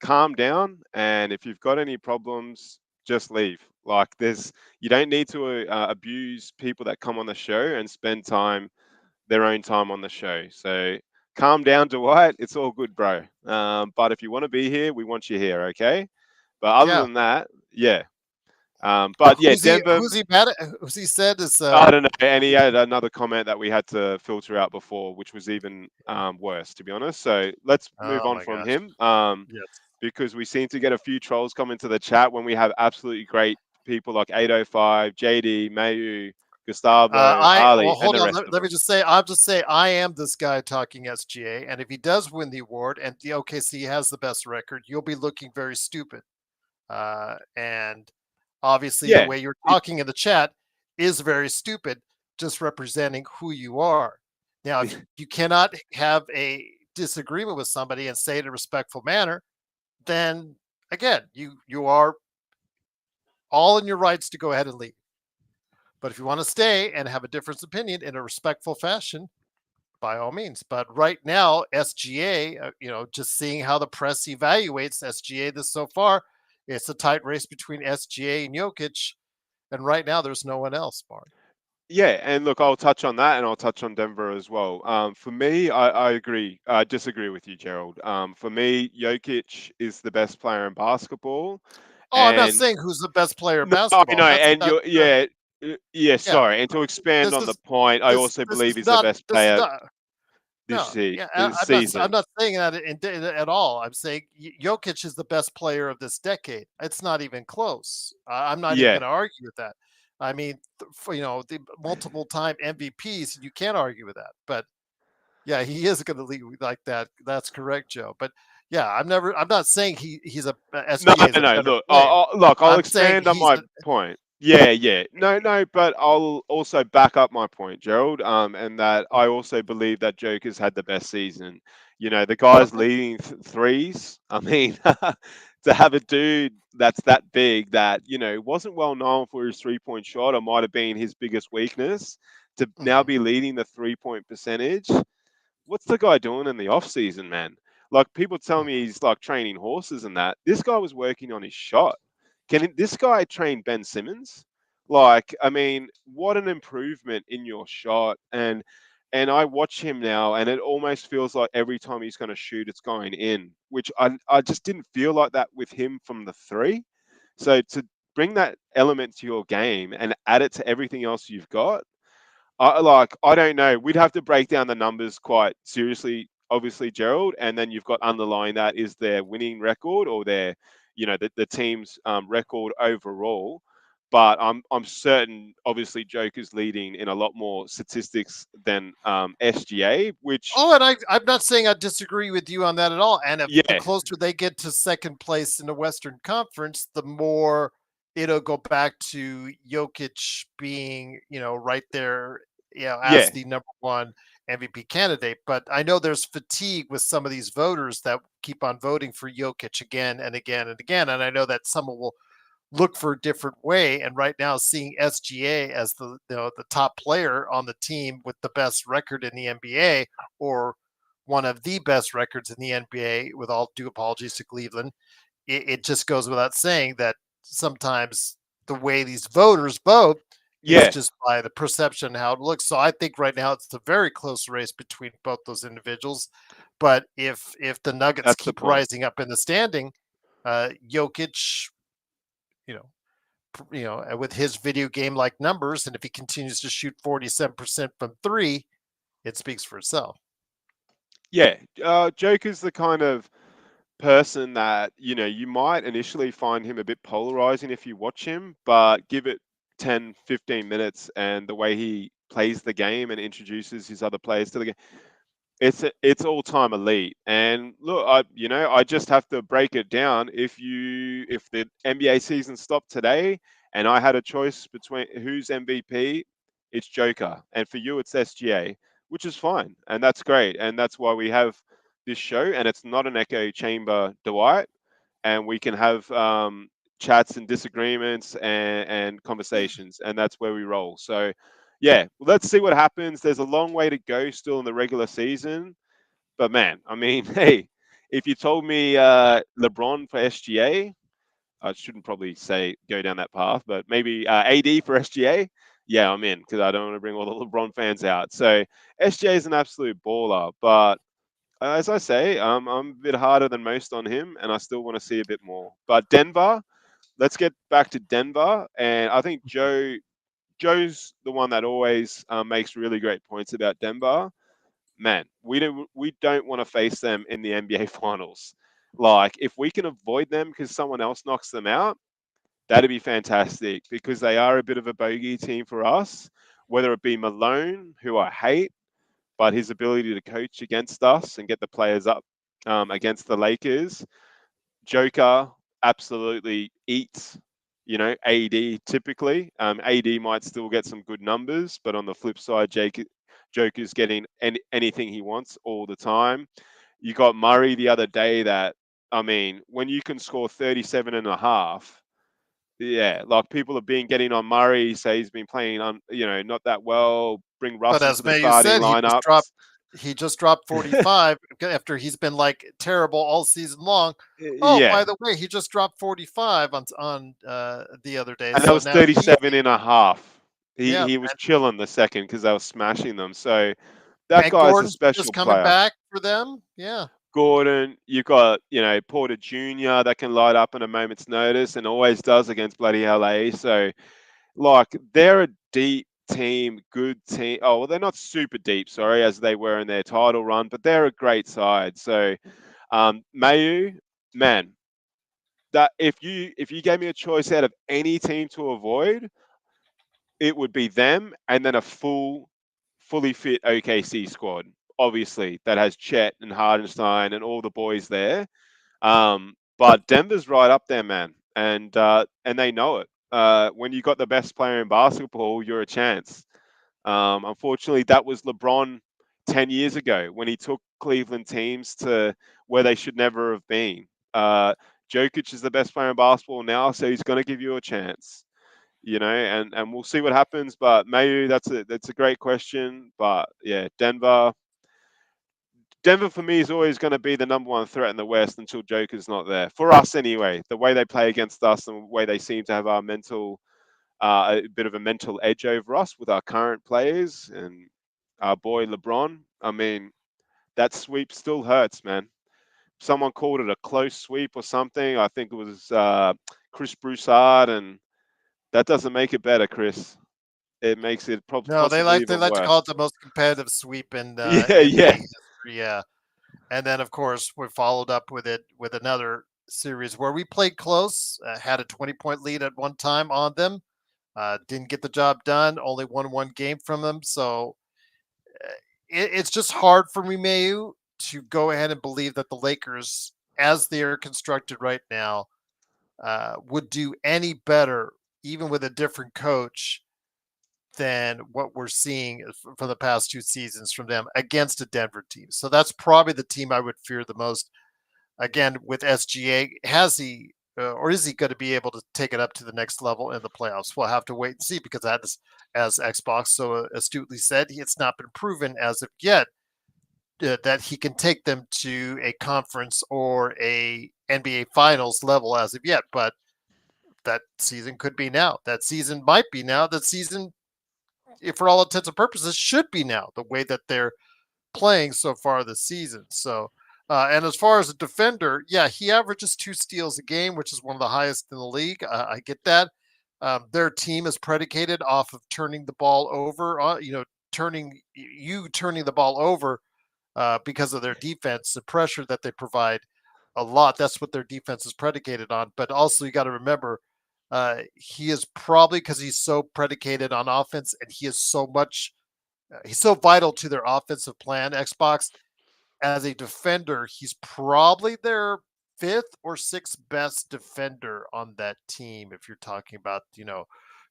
calm down. And if you've got any problems, just leave. Like you don't need to abuse people that come on the show and spend their own time on the show. So calm down, Dwight. It's all good, bro. But if you want to be here, we want you here, okay? But other Yeah. than that, yeah. But yeah, Who's he? Denver. Who's he mad at? Who's he said is? I don't know. And he had another comment that we had to filter out before, which was even worse, to be honest. So let's move Oh on my from gosh. him, Yes. because we seem to get a few trolls come into the chat when we have absolutely great people like 805, JD, Mayu, Gustavo, Well, Ali, and hold the on. rest Let, of let me them. just say, I'll just say, I am this guy talking SGA, and if he does win the award, and the OKC has the best record, you'll be looking very stupid. And obviously, the Yeah, way you're it, talking in the chat is very stupid, just representing who you are. Now, if you cannot have a disagreement with somebody and say it in a respectful manner, then again, you are all in your rights to go ahead and leave. But if you want to stay and have a different opinion in a respectful fashion, by all means. But right now, SGA, just seeing how the press evaluates SGA this so far, it's a tight race between SGA and Jokic. And right now, there's no one else, Mark. yeah, and look, I'll touch on that, and I'll touch on Denver as well. For me, I agree. I disagree with you, Gerald. For me, Jokic is the best player in basketball, Oh, I'm not and saying who's the best player in no, I basketball. know, That's and that. you're yeah, yeah. Yeah. Sorry, and to expand This on the is point, I this also this believe is he's the not best this is player not this no, yeah, this I'm season. not saying that at all. I'm saying Jokic is the best player of this decade. It's not even close. I'm not even Yeah, going to argue with that. I mean, for, the multiple time MVPs, you can't argue with that. But yeah, he is going to lead like that. That's correct, Joe. But yeah, I'm not saying he's no, SGA is a no. better Look, player. I'll I'm saying expand on he's my point. Yeah, yeah. No, no, but I'll also back up my point, Gerald. And that I also believe that Joker's had the best season. The guy's Okay. leading threes. I mean, to have a dude that's that big that, wasn't well known for his 3-point shot or might have been his biggest weakness, to now Mhm. be leading the 3-point percentage. What's the guy doing in the off season, man? Like, people tell me he's like training horses and that. This guy was working on his shot. This guy train Ben Simmons? Like, I mean, what an improvement in your shot. And I watch him now, and it almost feels like every time he's going to shoot, it's going in, which I just didn't feel like that with him from the three. So to bring that element to your game and add it to everything else you've got, I don't know. We'd have to break down the numbers quite seriously, obviously, Gerald, and then you've got underlying that is their winning record or their, the team's record overall. But I'm certain, obviously, Joker's leading in a lot more statistics than SGA, which, Oh, and I'm not saying I disagree with you on that at all. And if the yeah, closer they get to second place in the Western Conference, the more it'll go back to Jokic being, right there, as yeah, the number one MVP candidate. But I know there's fatigue with some of these voters that keep on voting for Jokic again and again and again. And I know that someone will look for a different way. And right now, seeing SGA as the top player on the team with the best record in the NBA, or one of the best records in the NBA, with all due apologies to Cleveland, it just goes without saying that sometimes the way these voters vote is yeah, just by the perception how it looks. So I think right now it's a very close race between both those individuals. But if the Nuggets that's the keep point. rising up in the standing, Jokic, you know, with his video game like numbers, and if he continues to shoot 47% from three, it speaks for itself. Yeah, Joker's the kind of person that you might initially find him a bit polarizing if you watch him, but give it 10, 15 minutes and the way he plays the game and introduces his other players to the game, it's all time elite. And look, I just have to break it down. If the NBA season stopped today and I had a choice between who's MVP, it's Joker, and for you it's SGA, which is fine, and that's great, and that's why we have this show, and it's not an echo chamber, Dwight, and we can have chats and disagreements and conversations, and that's where we roll. So, yeah, let's see what happens. There's a long way to go still in the regular season, but man, I mean, hey, if you told me LeBron for SGA, I shouldn't probably say go down that path, but maybe AD for SGA. Yeah, I'm in because I don't want to bring all the LeBron fans out. So SGA is an absolute baller, but as I say, I'm a bit harder than most on him, and I still want to see a bit more. But Denver, let's get back to Denver, and I think Joe's the one that always makes really great points about Denver. Man, we don't want to face them in the NBA Finals. Like, if we can avoid them because someone else knocks them out, that'd be fantastic because they are a bit of a bogey team for us. Whether it be Malone, who I hate, but his ability to coach against us and get the players up against the Lakers. Joker absolutely eats, AD typically. AD might still get some good numbers, but on the flip side, Joker's getting anything he wants all the time. You got Murray the other day that, I mean, when you can score 37 and a half, yeah, like people have been getting on Murray, say he's been playing on, not that well, bring But Russ into as the Mayu starting said, lineups. he just dropped 45 after he's been like terrible all season long. Oh, Yeah, by the way, he just dropped 45 on the other day. and that So was now 37 and a half. yeah, He was chilling the second because they were smashing them. So that and guy's a Gordon's just special coming player. back for them. Yeah. Gordon, you've got, Porter Jr. that can light up in a moment's notice and always does against bloody LA. So, like, they're a deep team, good team. Oh, well, they're not super deep, sorry, as they were in their title run, but they're a great side. So, Mayu, man, that if you gave me a choice out of any team to avoid, it would be them and then a fully fit OKC squad, obviously, that has Chet and Hardenstein and all the boys there. But Denver's right up there, man, and they know it. When you got the best player in basketball, you're a chance. Unfortunately, that was LeBron 10 years ago when he took Cleveland teams to where they should never have been. Jokic is the best player in basketball now, so he's going to give you a chance, and we'll see what happens. But Mayu, that's a great question. But yeah, Denver for me is always going to be the number one threat in the West until Joker's not there. For us anyway, the way they play against us and the way they seem to have our a bit of a mental edge over us with our current players and our boy LeBron. I mean, that sweep still hurts, man. Someone called it a close sweep or something. I think it was Chris Broussard, and that doesn't make it better, Chris. It makes it No, possibly they even like to call worse. it the most competitive sweep in Yeah, NBA yeah. history. Yeah, and then of course we followed up with it with another series where we played close, had a 20-point lead at one time on them, didn't get the job done, only won one game from them. So it's just hard for me, Mayu, to go ahead and believe that the Lakers, as they are constructed right now, would do any better, even with a different coach, than what we're seeing for the past two seasons from them against a Denver team. So that's probably the team I would fear the most. Again, with SGA, has he or is he going to be able to take it up to the next level in the playoffs? We'll have to wait and see because that is, as Xbox so astutely said, it's not been proven as of yet that he can take them to a conference or a NBA Finals level as of yet. But that season could be now. That season might be now. That season, if for all intents and purposes, should be now. The way that they're playing so far this season. So, and as far as a defender, yeah, he averages 2 steals a game, which is one of the highest in the league. I get that. Their team is predicated off of turning the ball over. Turning the ball over because of their defense, the pressure that they provide a lot. That's what their defense is predicated on. But also, you got to remember, he is probably because he's so predicated on offense and he is so much he's so vital to their offensive plan. Xbox as a defender, he's probably their fifth or sixth best defender on that team. If you're talking about,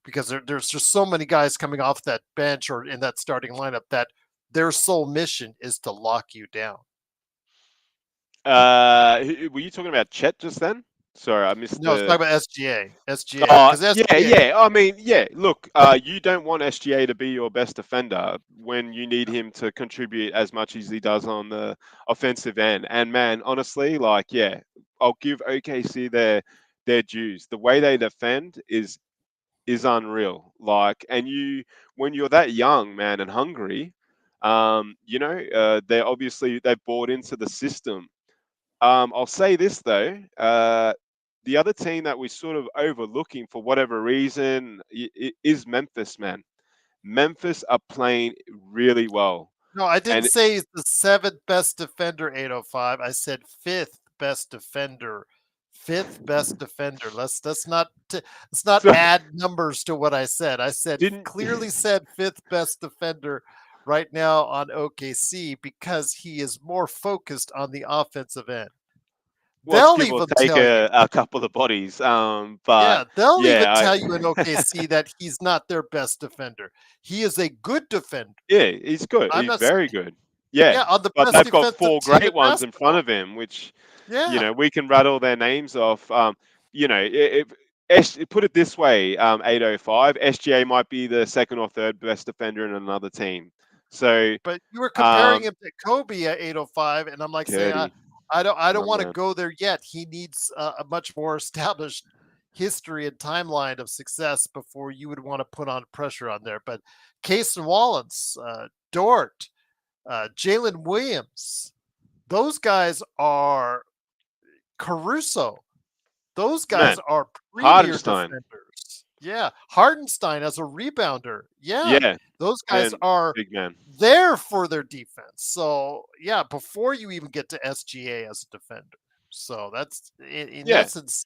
because there's just so many guys coming off that bench or in that starting lineup that their sole mission is to lock you down. Were you talking about Chet just then? Sorry, I missed No, it's the. talking about SGA because Yeah, SGA. yeah. I mean, yeah. Look, you don't want SGA to be your best defender when you need him to contribute as much as he does on the offensive end. And man, honestly, like, yeah, I'll give OKC their dues. The way they defend is unreal. Like, and when you're that young, man, and hungry, they've bought into the system. I'll say this though, the other team that we're sort of overlooking for whatever reason is Memphis, man. Memphis are playing really well, No, I didn't and say he's the seventh best defender, 805. I said fifth best defender. Fifth best defender. Let's not so add numbers to what I said. I said didn't. clearly said fifth best defender right now on OKC because he is more focused on the offensive end. Well, it's They'll give or even take tell you. a couple of bodies, but Yeah, they'll even yeah, tell you in OKC that he's not their best defender. He is a good defender. yeah, he's good. I'm He's not very good. Yeah, Yeah, on the but best they've got defensive four team in great ones in front basketball. of him, which Yeah. we can rattle their names off. If put it this way, 805, SGA might be the second or third best defender in another team. So, But you were comparing um, him to Kobe at 805, and I'm like saying, Curdy, I don't oh want to man, go there yet. He needs a much more established history and timeline of success before you would want to put on pressure on there. But Case and Wallace, Dort, Jalen Williams, those guys are Caruso. Those guys man, are premier Hardenstein, defenders. Yeah. Hardenstein as a rebounder. Yeah. yeah, Those guys man, are big man. there for their defense. So, yeah, before you even get to SGA as a defender. So, that's in Yeah, essence,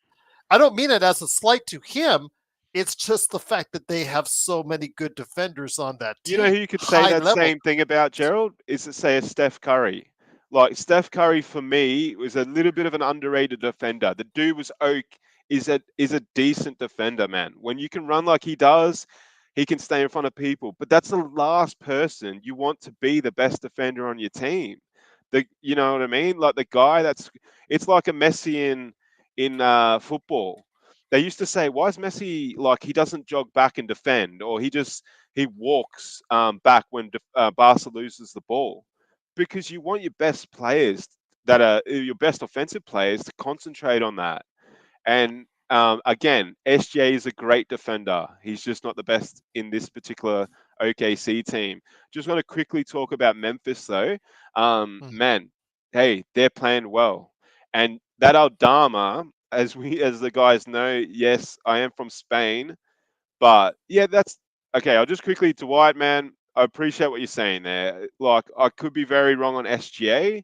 I don't mean it as a slight to him. It's just the fact that they have so many good defenders on that you know who team, you could say high that level. same thing about, Gerald? Is to say a Steph Curry. Like Steph Curry for me was a little bit of an underrated defender. The dude was is a decent defender, man. When you can run like he does, he can stay in front of people. But that's the last person you want to be the best defender on your team. You know what I mean? Like the guy it's like a Messi in football. They used to say, why is Messi like he doesn't jog back and defend, or he walks back when Barca loses the ball, because you want your best players that are your best offensive players to concentrate on that. And again, SGA is a great defender. He's just not the best in this particular OKC team. Just want to quickly talk about Memphis, though. Mhm. Man, hey, they're playing well. And that Aldama, as the guys know, yes, I am from Spain, but yeah, that's okay. I'll just quickly Dwight, man. I appreciate what you're saying there. Like, I could be very wrong on SGA,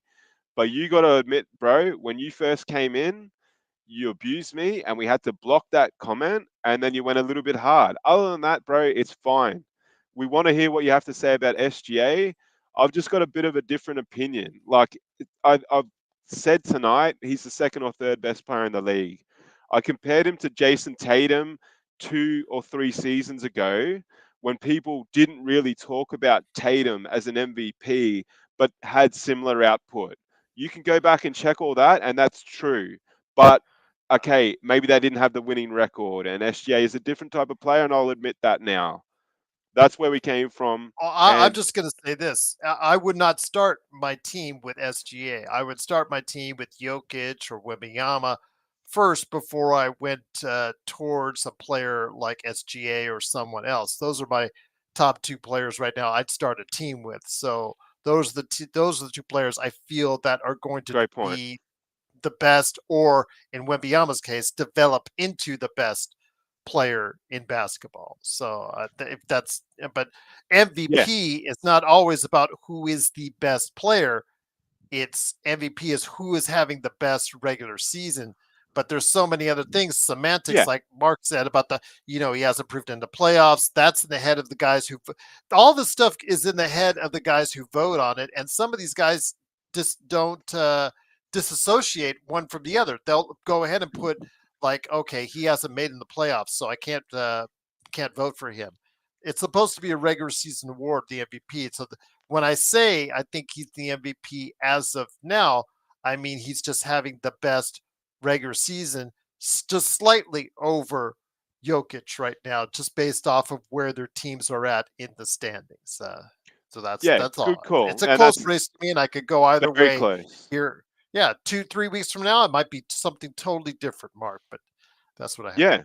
but you got to admit, bro, when you first came in, you abused me and we had to block that comment, and then you went a little bit hard. Other than that, bro, it's fine. We want to hear what you have to say about SGA. I've just got a bit of a different opinion. Like I've said tonight, he's the second or third best player in the league. I compared him to Jason Tatum 2 or 3 seasons ago, when people didn't really talk about Tatum as an MVP but had similar output. You can go back and check all that, and that's true. But okay, maybe they didn't have the winning record, and SGA is a different type of player, and I'll admit that now. That's where we came from. I'm And just going to say this. I would not start my team with SGA. I would start my team with Jokic or Wembanyama first before I went towards a player like SGA or someone else. Those are my top two players right now I'd start a team with. So those are the two players I feel that are going to great point. be the best, or in Wembanyama's case, develop into the best player in basketball. So if that's, but Yeah, MVP is not always about who is the best player. It's MVP is who is having the best regular season. But there's so many other things, semantics, yeah, like Mark said about he hasn't proved in the playoffs. That's in the head of the guys all this stuff is in the head of the guys who vote on it. And some of these guys just don't disassociate one from the other. They'll go ahead and put like, okay, he hasn't made in the playoffs, so I can't vote for him. It's supposed to be a regular season award, the MVP. So when I say I think he's the MVP as of now, I mean he's just having the best regular season, just slightly over Jokic right now, just based off of where their teams are at in the standings. So yeah. that's Good all. call. It's a And close that's race to me, and I could go either very way close. here. Yeah, 2-3 weeks from now, it might be something totally different, Mark. But that's what I have. Yeah.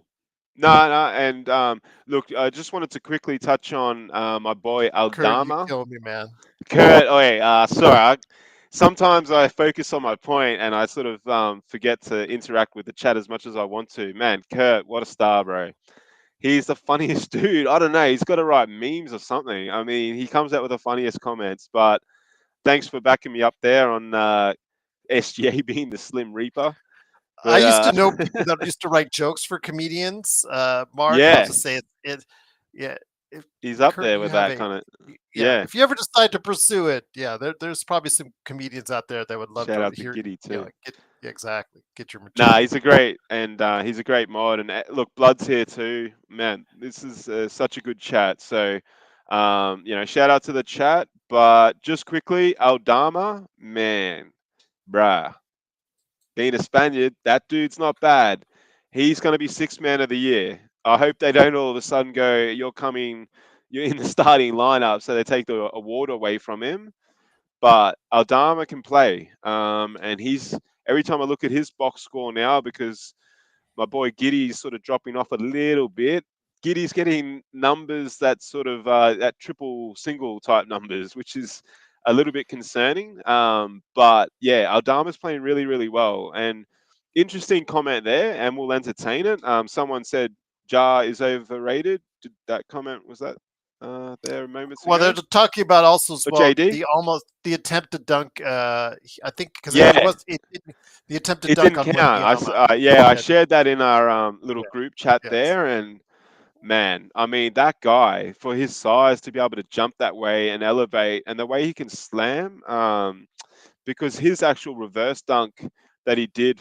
No, no. And look, I just wanted to quickly touch on my boy Kurt, you Aldama. kill me, man. Kurt, oh, wait, sorry. Sometimes I focus on my point and I sort of forget to interact with the chat as much as I want to. Man, Kurt, what a star, bro. He's the funniest dude. I don't know. He's got to write memes or something. I mean, he comes out with the funniest comments. But thanks for backing me up there on SGA being the Slim Reaper. I But used to know people that used to write jokes for comedians. Mark, I'll yeah, just say it. Yeah, if he's up Kurt, there you with have that kind of. yeah. Yeah, If you ever decide to pursue it, yeah, there's probably some comedians out there that would love shout to out to hear. Giddy too. Get yeah, exactly, get your Nah, material. he's a great and he's a great mod. And look, Blood's here too, man. This is such a good chat. So, shout out to the chat. But just quickly, Aldama, man, bruh, being a Spaniard, that dude's not bad. He's going to be sixth man of the year. I hope they don't all of a sudden go, you're in the starting lineup, so they take the award away from him. But Aldama can play, and he's every time I look at his box score now, because my boy Giddy's sort of dropping off a little bit. Giddy's getting numbers that sort of that triple single type numbers, which is a little bit concerning. But yeah, Aldama's playing really, really well. And interesting comment there, and we'll entertain it. Someone said Jar is overrated. Did that comment, was that there moments Well, they're ago? talking about also as Or well JD? the attempted dunk. I think because Yeah, the attempted it dunk didn't on count. Wembyama. Yeah, I Yeah, shared that in our little yeah, group chat yes. there, and man, I mean, that guy, for his size, to be able to jump that way and elevate, and the way he can slam, because his actual reverse dunk that he did,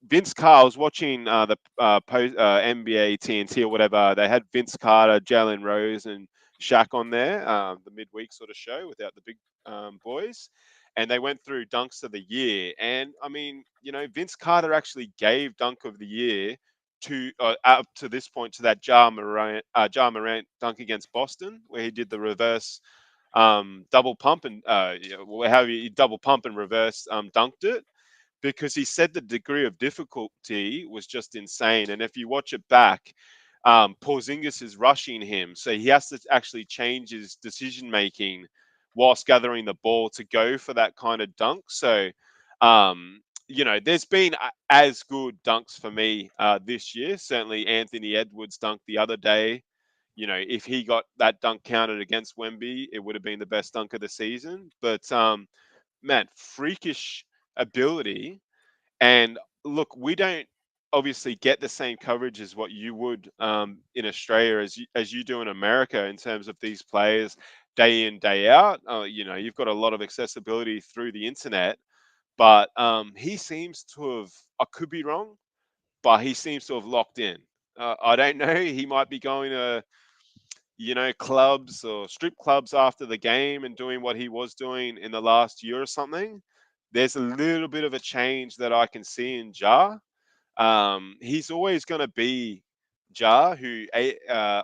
Vince Carter, I was watching the NBA TNT or whatever. They had Vince Carter, Jalen Rose, and Shaq on there, the midweek sort of show without the big boys. and they went through dunks of the year. And I mean, Vince Carter actually gave dunk of the year to up to this point to that Ja Morant dunk against Boston, where he did the reverse double pump and how he double pump and reverse dunked it, because he said the degree of difficulty was just insane. And if you watch it back, Porzingis is rushing him, so he has to actually change his decision making whilst gathering the ball to go for that kind of dunk. So, there's been as good dunks for me this year. Certainly, Anthony Edwards dunked the other day. If he got that dunk counted against Wemby, it would have been the best dunk of the season. But man, freakish ability. And look, we don't obviously get the same coverage as what you would in Australia as you do in America in terms of these players day in, day out. You've got a lot of accessibility through the internet, but he seems to have, I could be wrong, but he seems to have locked in. I don't know. He might be going to clubs or strip clubs after the game and doing what he was doing in the last year or something. There's a little bit of a change that I can see in Ja. He's always going to be Ja, who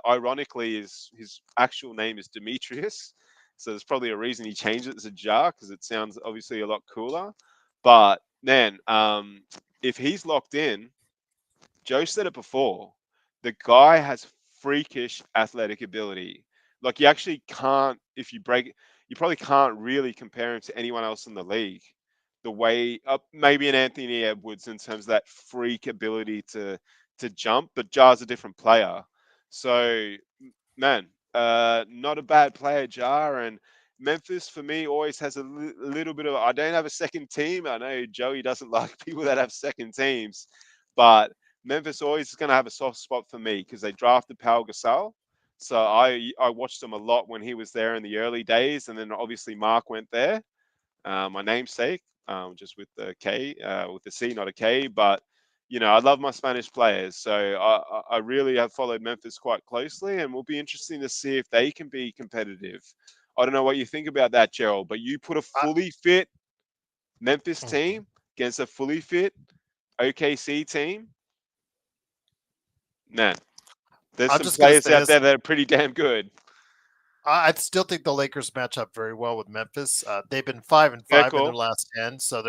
ironically is his actual name is Demetrius. So there's probably a reason he changed it to Ja, because it sounds obviously a lot cooler. But man, if he's locked in, Joe said it before. The guy has freakish athletic ability. Like, you actually can't, if you break it, you probably can't really compare him to anyone else in the league. The way, maybe an Anthony Edwards in terms of that freak ability to jump, but Jar's a different player. So, man, not a bad player, Jar. And Memphis for me always has a little bit of. I don't have a second team. I know Joey doesn't like people that have second teams, but Memphis always is going to have a soft spot for me because they drafted Pau Gasol. So I watched him a lot when he was there in the early days, and then obviously Mark went there, my namesake, just with the K, with the C, not a K. But I love my Spanish players, so I really have followed Memphis quite closely, and will be interesting to see if they can be competitive. I don't know what you think about that, Gerald, but you put a fully fit Memphis team against a fully fit OKC team. Man, there's I'm some just going to players say out this. there that are pretty damn good. I still think the Lakers match up very well with Memphis. They've been 5-5 Fair in their call. last 10, so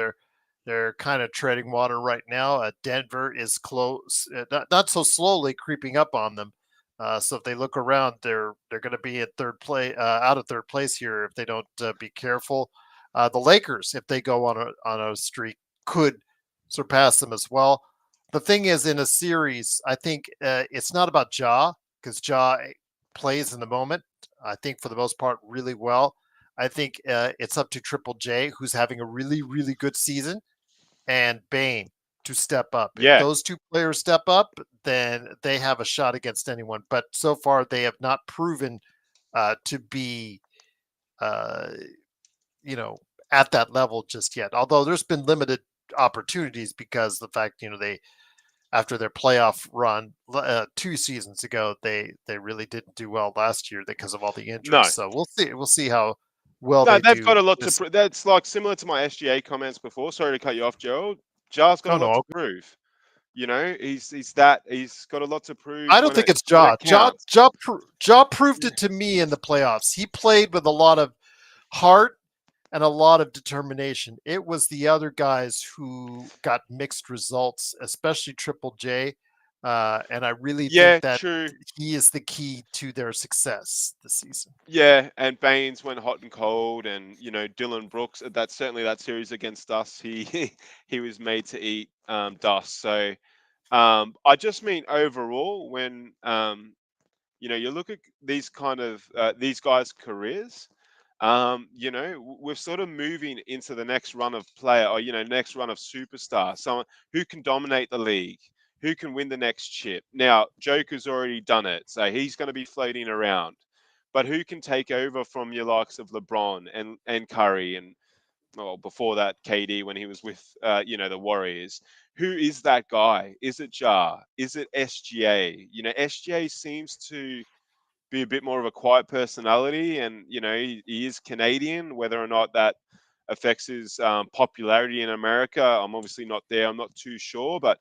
they're kind of treading water right now. Denver is close, not so slowly creeping up on them. So if they look around, they're going to be at out of third place here if they don't be careful. The Lakers, if they go on a streak, could surpass them as well. The thing is, in a series, I think it's not about Ja, because Ja plays in the moment. I think for the most part really well. I think it's up to Triple J, who's having a really, really good season, and Bane to step up. If Yeah. those two players step up, then they have a shot against anyone. But so far, they have not proven to be, uh, at that level just yet. Although there's been limited opportunities because the fact, they after their playoff run 2 seasons ago, they really didn't do well last year because of all the injuries. No. So we'll see. We'll see how well No, they they've do. got a lot to. That's like similar to my SGA comments before. Sorry to cut you off, Gerald. Jar's got a Oh lot no, to prove. He's got a lot to prove I don't think it's when it Ja. counts. Ja proved it to me in the playoffs. He played with a lot of heart and a lot of determination. It was the other guys who got mixed results, especially Triple J. And I really think Yeah, that true. he is the key to their success this season. Yeah, and Baines went hot and cold, and Dylan Brooks. That's certainly that series against us. He he was made to eat dust. So I just mean overall, when you look at these kind of these guys' careers, we're sort of moving into the next run of player, or next run of superstar, someone who can dominate the league, who can win the next chip. Now, Joker's already done it, so he's going to be floating around. But who can take over from your likes of LeBron and Curry, and well, before that, KD when he was with the Warriors? Who is that guy? Is it Ja? Is it SGA? SGA seems to be a bit more of a quiet personality, and he is Canadian. Whether or not that affects his popularity in America. I'm obviously not there. I'm not too sure, but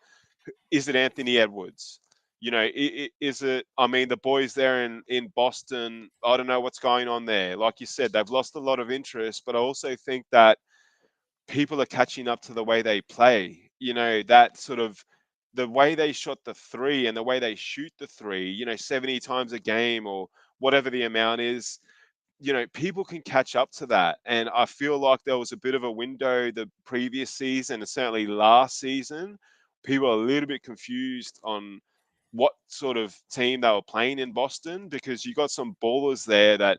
is it Anthony Edwards? Is it? I mean, the boys there in Boston. I don't know what's going on there. Like you said, they've lost a lot of interest, but I also think that people are catching up to the way they play. That sort of the way they shot the three and the way they shoot the three. 70 times a game or whatever the amount is. People can catch up to that. And I feel like there was a bit of a window the previous season and certainly last season. People are a little bit confused on what sort of team they were playing in Boston because you got some ballers there that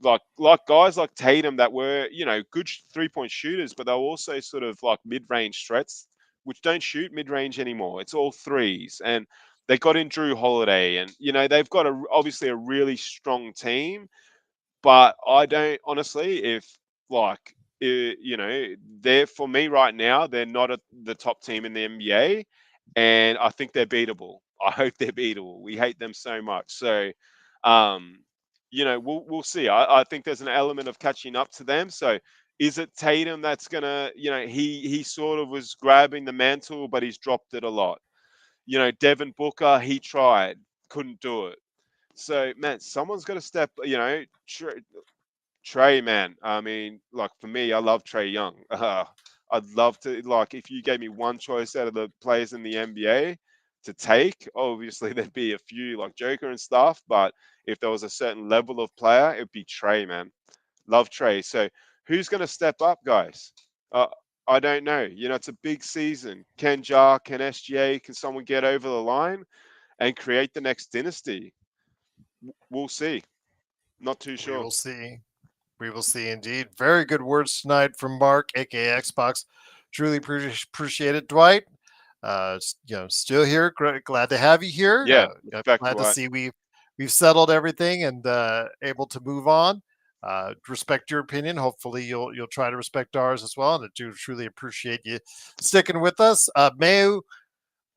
like guys like Tatum that were, good 3-point shooters, but they're also sort of like mid-range threats, which don't shoot mid-range anymore. It's all threes. And they got in Drew Holiday and, they've got obviously a really strong team. But I don't honestly, if like they're for me right now, they're not the top team in the NBA, and I think they're beatable. I hope they're beatable. We hate them so much. So, um, we'll see. I think there's an element of catching up to them. So, is it Tatum that's gonna, he sort of was grabbing the mantle, but he's dropped it a lot. Devin Booker, he tried, couldn't do it. So, man, someone's got to step. Trey, man. I mean, like for me, I love Trey Young. I'd love to, like, if you gave me one choice out of the players in the NBA to take, obviously there'd be a few like Joker and stuff, but if there was a certain level of player, it'd be Trey, man. Love Trey. So, who's going to step up, guys? Uh, I don't know. It's a big season. Can Jar, can SGA, can someone get over the line and create the next dynasty? We'll see. Not too We sure. will see. We will see indeed. Very good words tonight from Mark, aka Xbox. Truly appreciate it, Dwight. Still here. Glad to have you here. Yeah, back to Glad to what. see we've settled everything and able to move on. Respect your opinion. Hopefully, you'll try to respect ours as well. And I do truly appreciate you sticking with us. Mayu,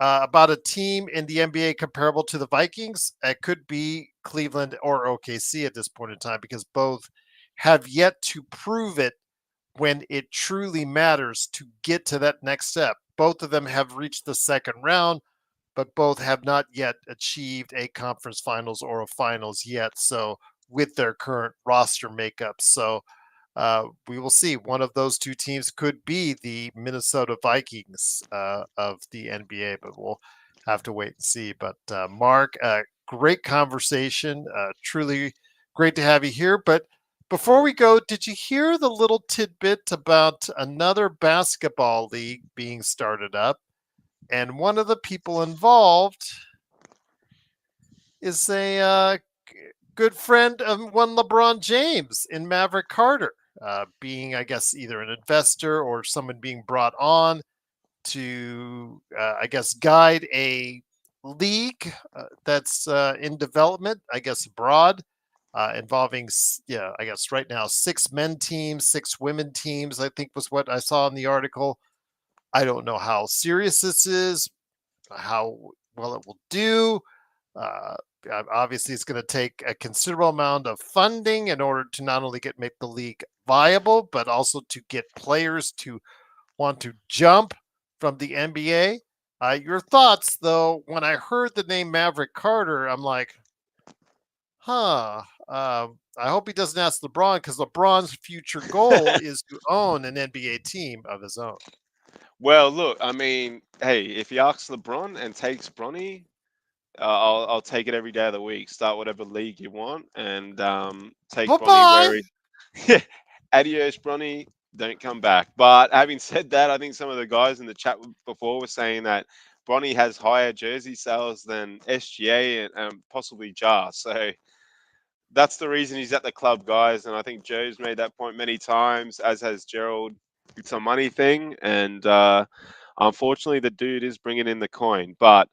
about a team in the NBA comparable to the Vikings. It could be Cleveland or OKC at this point in time because both have yet to prove it when it truly matters to get to that next step. Both of them have reached the second round, but both have not yet achieved a conference finals or a finals yet. So, with their current roster makeup. So, we will see. One of those two teams could be the Minnesota Vikings of the NBA, but we'll have to wait and see. But Mark, great conversation. Truly great to have you here. But before we go, did you hear the little tidbit about another basketball league being started up? And one of the people involved is a good friend of one LeBron James in Maverick Carter, being, I guess, either an investor or someone being brought on to, I guess, guide a league that's in development, I guess, abroad, involving, I guess right now, 6 men teams, 6 women teams, I think was what I saw in the article. I don't know how serious this is, how well it will do. Uh, Obviously, it's going to take a considerable amount of funding in order to not only make the league viable, but also to get players to want to jump from the NBA. Your thoughts, though, when I heard the name Maverick Carter, I'm like, huh. I hope he doesn't ask LeBron because LeBron's future goal is to own an NBA team of his own. Well, look, I mean, hey, if he asks LeBron and takes Bronny, I'll take it every day of the week. Start whatever league you want and take Bye Bronny bye. where he. Adios, Bronny. Don't come back. But having said that, I think some of the guys in the chat before were saying that Bronny has higher jersey sales than SGA and possibly Jar. So that's the reason he's at the club, guys. And I think Joe's made that point many times, as has Gerald. It's a money thing, and unfortunately, the dude is bringing in the coin. But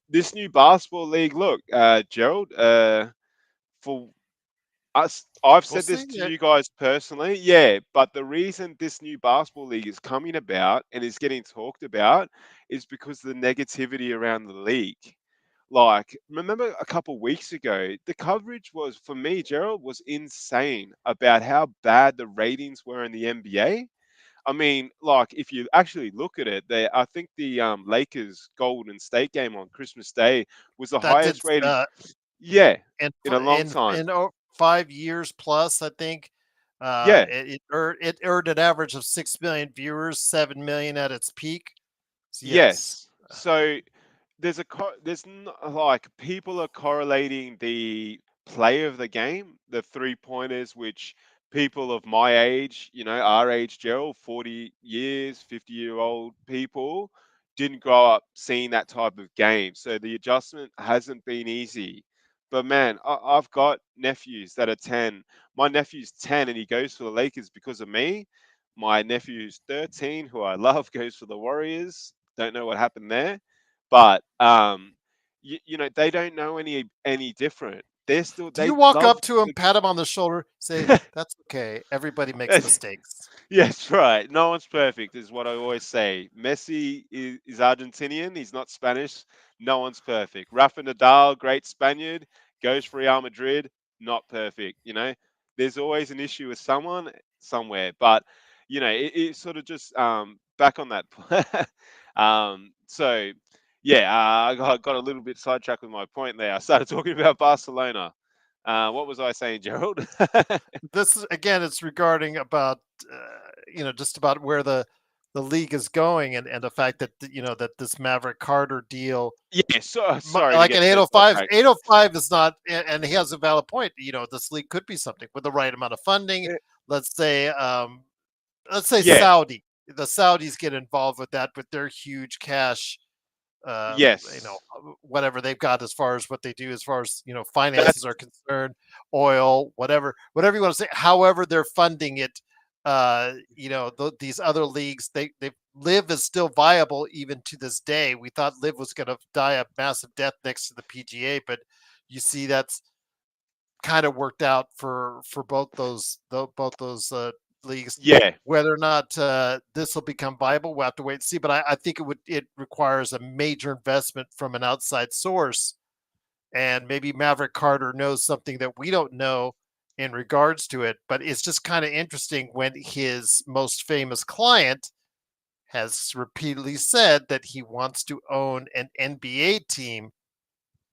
this new basketball league, look, Gerald, for us, I've We'll said this see. to you guys personally, yeah. But the reason this new basketball league is coming about and is getting talked about is because of the negativity around the league. Like, remember a couple weeks ago, the coverage was, for me, Gerald, was insane about how bad the ratings were in the NBA. I mean, like, if you actually look at it, I think the Lakers Golden State game on Christmas Day was the That did highest rated, uh, yeah, in in a long time. 5 years plus, I think. Yeah, It earned an average of 6 million viewers, 7 million at its peak. So yes, yes. So like, people are correlating the play of the game, the three pointers, which people of my age, our age, Gerald, 40 years, 50-year-old people, didn't grow up seeing that type of game. So the adjustment hasn't been easy. But man, I've got nephews that are 10. My nephew's 10 and he goes for the Lakers because of me. My nephew's 13, who I love, goes for the Warriors. Don't know what happened there, but they don't know any different. do you They walk love up to him, the pat him on the shoulder, say, "That's okay. Everybody makes That's- mistakes." yes, right. No one's perfect, is what I always say. Messi is Argentinian. He's not Spanish. No one's perfect. Rafa Nadal, great Spaniard, goes for Real Madrid. Not perfect. There's always an issue with someone somewhere. But it sort of just back on that. So yeah, I got a little bit sidetracked with my point there. I started talking about Barcelona. What was I saying, Gerald? This is again, it's regarding about just about where the league is going, and the fact that that this Maverick Carter deal, Yeah, so sorry to like an get so 805, sidetracked. 805 is not, and he has a valid point. This league could be something with the right amount of funding. Eh, Let's say, let's say Yeah, The Saudis get involved with that with their huge cash, uh, yes. whatever they've got as far as what they do, as far as That's finances are concerned, oil, whatever you want to say. However, they're funding it. These other leagues, they Live is still viable even to this day. We thought Live was going to die a massive death next to the PGA, but you see that's kind of worked out for both those leagues. yeah. Whether or not this will become viable, we'll have to wait and see. But I think it requires a major investment from an outside source, and maybe Maverick Carter knows something that we don't know in regards to it. But it's just kind of interesting when his most famous client has repeatedly said that he wants to own an NBA team,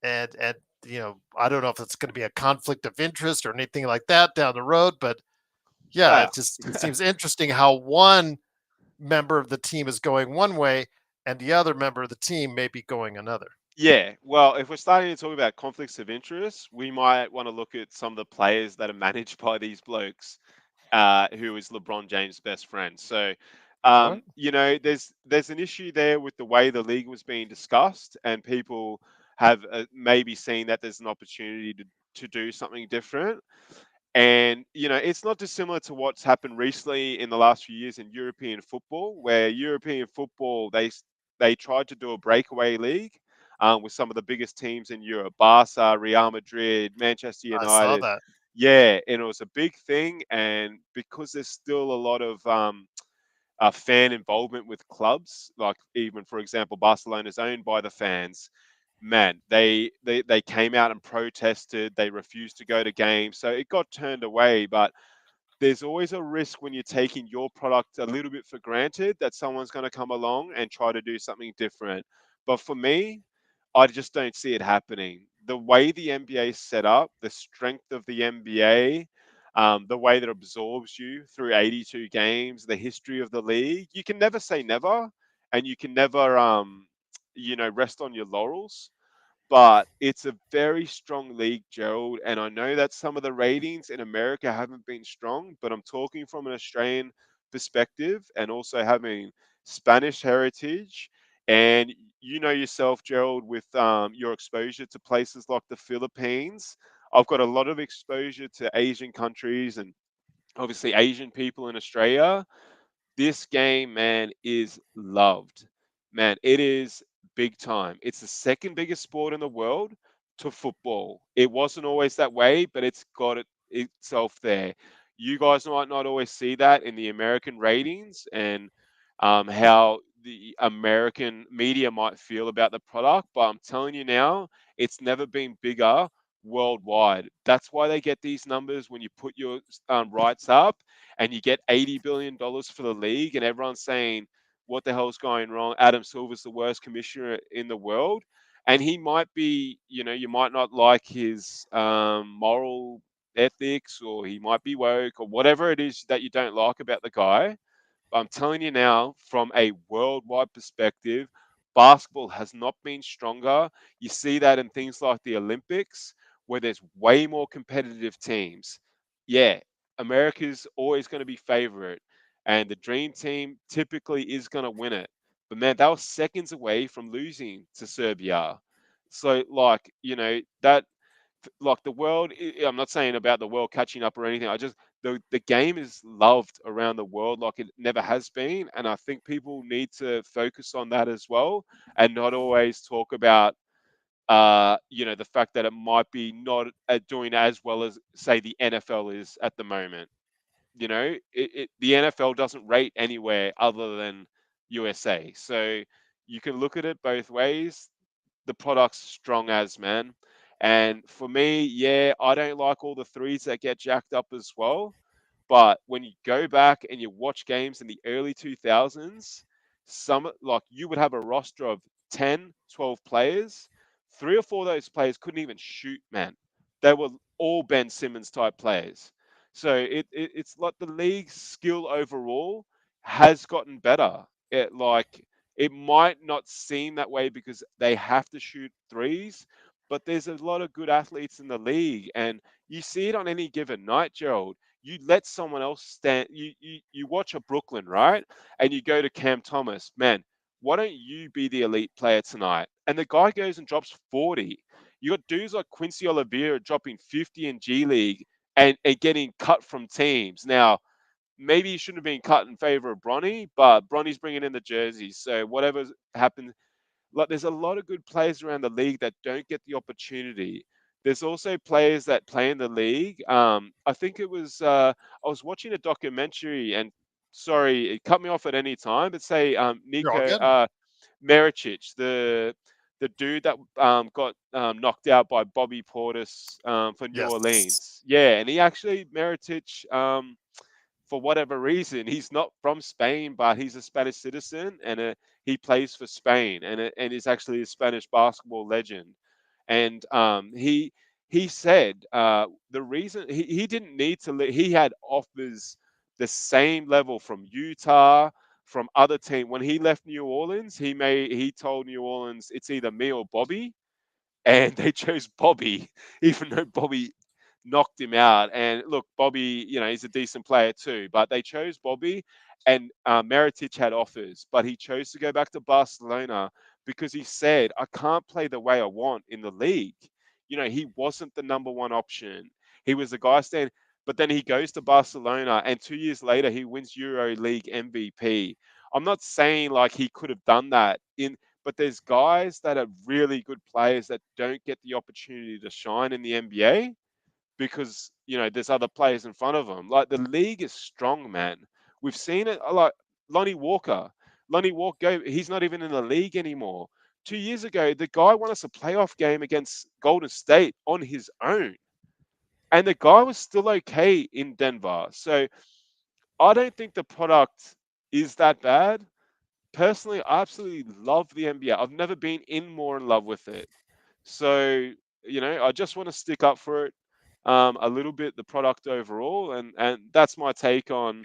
and I don't know if it's going to be a conflict of interest or anything like that down the road, but yeah, Wow. it seems interesting how one member of the team is going one way and the other member of the team may be going another. Yeah, well, if we're starting to talk about conflicts of interest, we might want to look at some of the players that are managed by these blokes, who is LeBron James' best friend. So, What? there's an issue there with the way the league was being discussed, and people have maybe seen that there's an opportunity to do something different. And it's not dissimilar to what's happened recently in the last few years in European football, where European football they tried to do a breakaway league, with some of the biggest teams in Europe: Barca, Real Madrid, Manchester I saw United. that. Yeah, and it was a big thing, and because there's still a lot of fan involvement with clubs, like, even for example, Barcelona is owned by the fans. Man, they came out and protested. They refused to go to games, so it got turned away. But there's always a risk when you're taking your product a little bit for granted that someone's going to come along and try to do something different. But for me, I just don't see it happening. The way the NBA is set up, the strength of the NBA, the way that it absorbs you through 82 games, the history of the league, you can never say never, and you can never, rest on your laurels. But it's a very strong league, Gerald. And I know that some of the ratings in America haven't been strong, but I'm talking from an Australian perspective, and also having Spanish heritage. And you know yourself, Gerald, with your exposure to places like the Philippines. I've got a lot of exposure to Asian countries, and obviously Asian people in Australia. This game, man, is loved. Man, it is big time. It's the second biggest sport in the world to football. It wasn't always that way, but it's got itself there. You guys might not always see that in the American ratings, and how the American media might feel about the product, but I'm telling you now, it's never been bigger worldwide. That's why they get these numbers when you put your rights up and you get $80 billion for the league, and everyone's saying, what the hell's going wrong? Adam Silver's the worst commissioner in the world. And he might be, you might not like his moral ethics, or he might be woke, or whatever it is that you don't like about the guy. I'm telling you now, from a worldwide perspective, basketball has not been stronger. You see that in things like the Olympics, where there's way more competitive teams. Yeah, America's always going to be favorite, and the dream team typically is going to win it. But man, they were seconds away from losing to Serbia. So, like, that, like, the world, I'm not saying about the world catching up or anything. I just, the game is loved around the world like it never has been, and I think people need to focus on that as well, and not always talk about the fact that it might be not doing as well as, say, the NFL is at the moment. The NFL doesn't rate anywhere other than USA, so you can look at it both ways. The product's strong as, man. And for me, yeah, I don't like all the threes that get jacked up as well. But when you go back and you watch games in the early 2000s, some, like, you would have a roster of 10, 12 players. Three or four of those players couldn't even shoot, man. They were all Ben Simmons type players. So it's like the league's skill overall has gotten better. It might not seem that way because they have to shoot threes, but there's a lot of good athletes in the league, and you see it on any given night, Gerald. You let someone else stand. You watch a Brooklyn, right? And you go to Cam Thomas, man. Why don't you be the elite player tonight? And the guy goes and drops 40. You got dudes like Quincy Oliveira dropping 50 in G League and getting cut from teams. Now, maybe he shouldn't have been cut in favor of Bronny, but Bronny's bringing in the jerseys. So whatever happens, like, there's a lot of good players around the league that don't get the opportunity. There's also players that play in the league. I think it was I was watching a documentary, and sorry, it cut me off at any time. But say You're all Nico good. Mericic, the dude that got knocked out by Bobby Portis for New Yes. Orleans. Yeah, and he actually Mericic. For whatever reason, he's not from Spain, but he's a Spanish citizen, and he plays for Spain, and is actually a Spanish basketball legend. And he said the reason he didn't need to, he had offers the same level from Utah, from other team. When he left New Orleans, he told New Orleans it's either me or Bobby, and they chose Bobby, even though Bobby knocked him out. And look, Bobby, he's a decent player too, but they chose Bobby, and Meritic had offers, but he chose to go back to Barcelona because he said, I can't play the way I want in the league. He wasn't the number one option. He was the guy standing, but then he goes to Barcelona, and 2 years later, he wins Euro League MVP. I'm not saying like he could have done that but there's guys that are really good players that don't get the opportunity to shine in the NBA because there's other players in front of them. Like, the league is strong, man. We've seen it. Like Lonnie Walker. Lonnie Walker, he's not even in the league anymore. 2 years ago, the guy won us a playoff game against Golden State on his own, and the guy was still okay in Denver. So I don't think the product is that bad. Personally, I absolutely love the NBA. I've never been in more in love with it. So, I just want to stick up for it a little bit, the product overall. And that's my take on,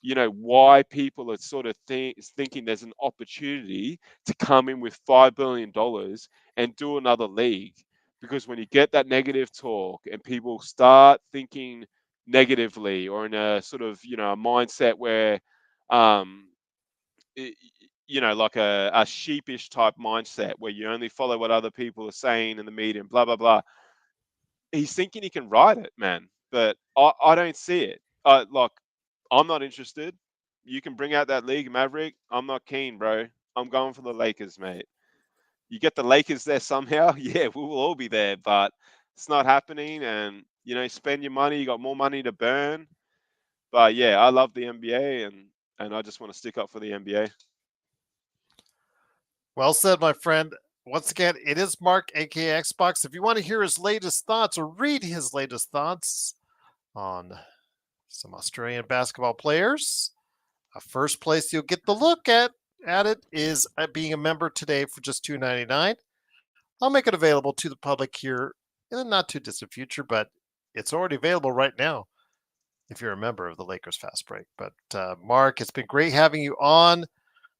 why people are sort of thinking there's an opportunity to come in with $5 billion and do another league. Because when you get that negative talk and people start thinking negatively, or in a sort of, a mindset where, um, i- like a sheepish type mindset where you only follow what other people are saying in the media and blah, blah, blah. He's thinking he can ride it, man. But I don't see it. Like, I'm not interested. You can bring out that league, Maverick. I'm not keen, bro. I'm going for the Lakers, mate. You get the Lakers there somehow, yeah, we will all be there, but it's not happening. And, spend your money. You got more money to burn. But yeah, I love the NBA, and I just want to stick up for the NBA. Well said, my friend. Once again, it is Mark, aka Xbox. If you want to hear his latest thoughts or read his latest thoughts on some Australian basketball players, first place you'll get the look at it is being a member today for just $2.99. I'll make it available to the public here in the not too distant future, but it's already available right now if you're a member of the Lakers Fast Break. But Mark, it's been great having you on.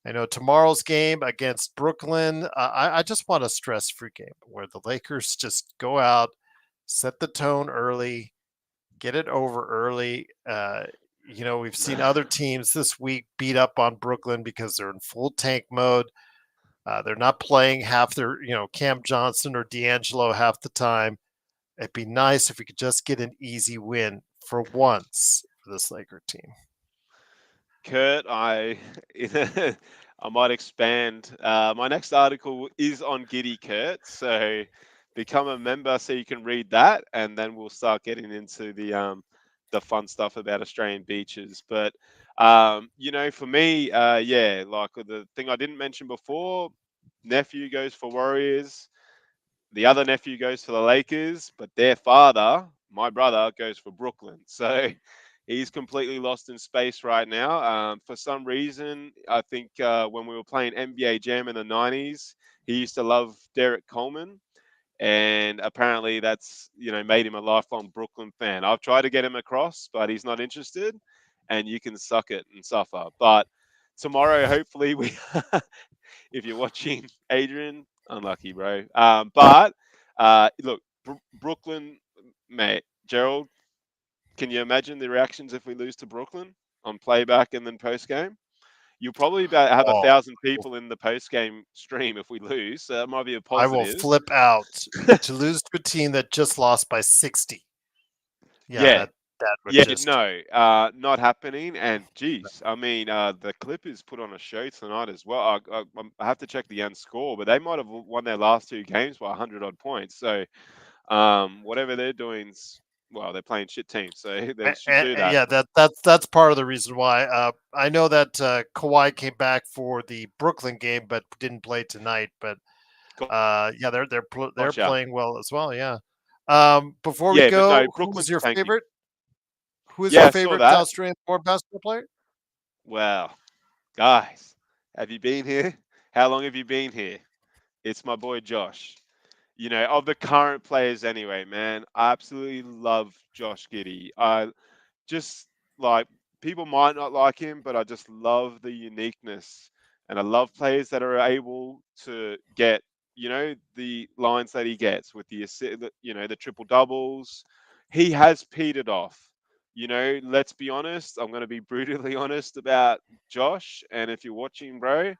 I know tomorrow's game against Brooklyn, I just want a stress-free game where the Lakers just go out, set the tone early, get it over early. We've seen other teams this week beat up on Brooklyn because they're in full tank mode. They're not playing half their, Cam Johnson or D'Angelo half the time. It'd be nice if we could just get an easy win for once for this Laker team. Kurt, I might expand. My next article is on Giddy, Kurt. So become a member so you can read that, and then we'll start getting into the fun stuff about Australian beaches. But for me, like the thing I didn't mention before, nephew goes for Warriors. The other nephew goes for the Lakers, but their father, my brother, goes for Brooklyn. So he's completely lost in space right now. For some reason, I think when we were playing NBA Jam in the 90s, he used to love Derek Coleman. And apparently that's, made him a lifelong Brooklyn fan. I've tried to get him across, but he's not interested. And you can suck it and suffer. But tomorrow, hopefully, if you're watching, Adrian, unlucky, bro. But look, Brooklyn, mate, Gerald, can you imagine the reactions if we lose to Brooklyn on playback and then post game? You'll probably have Oh, 1,000 people in the post game stream if we lose. So that might be a I will positive. flip out to lose to a team that just lost by 60. Yeah, Yeah. that would Yeah, just no, not happening. And geez, I mean, the Clippers put on a show tonight as well. I have to check the end score, but they might have won their last two games by 100 odd points. So whatever they're doing's, well, they're playing shit teams, so they should do that. yeah, that's part of the reason why. I know that Kawhi came back for the Brooklyn game, but didn't play tonight. But yeah, they're Gotcha. playing well as well. Yeah. Before we Yeah, but no, go, who's Brooklyn's your tanking. favorite? Who is your Yeah, I saw favorite that. Australian born basketball player? Well, guys, have you been here? How long have you been here? It's my boy Josh. Of the current players anyway, man, I absolutely love Josh Giddey. I just like people might not like him, but I just love the uniqueness, and I love players that are able to get the lines that he gets with the triple doubles. He has petered off. Let's be honest. I'm going to be brutally honest about Josh, and if you're watching, bro,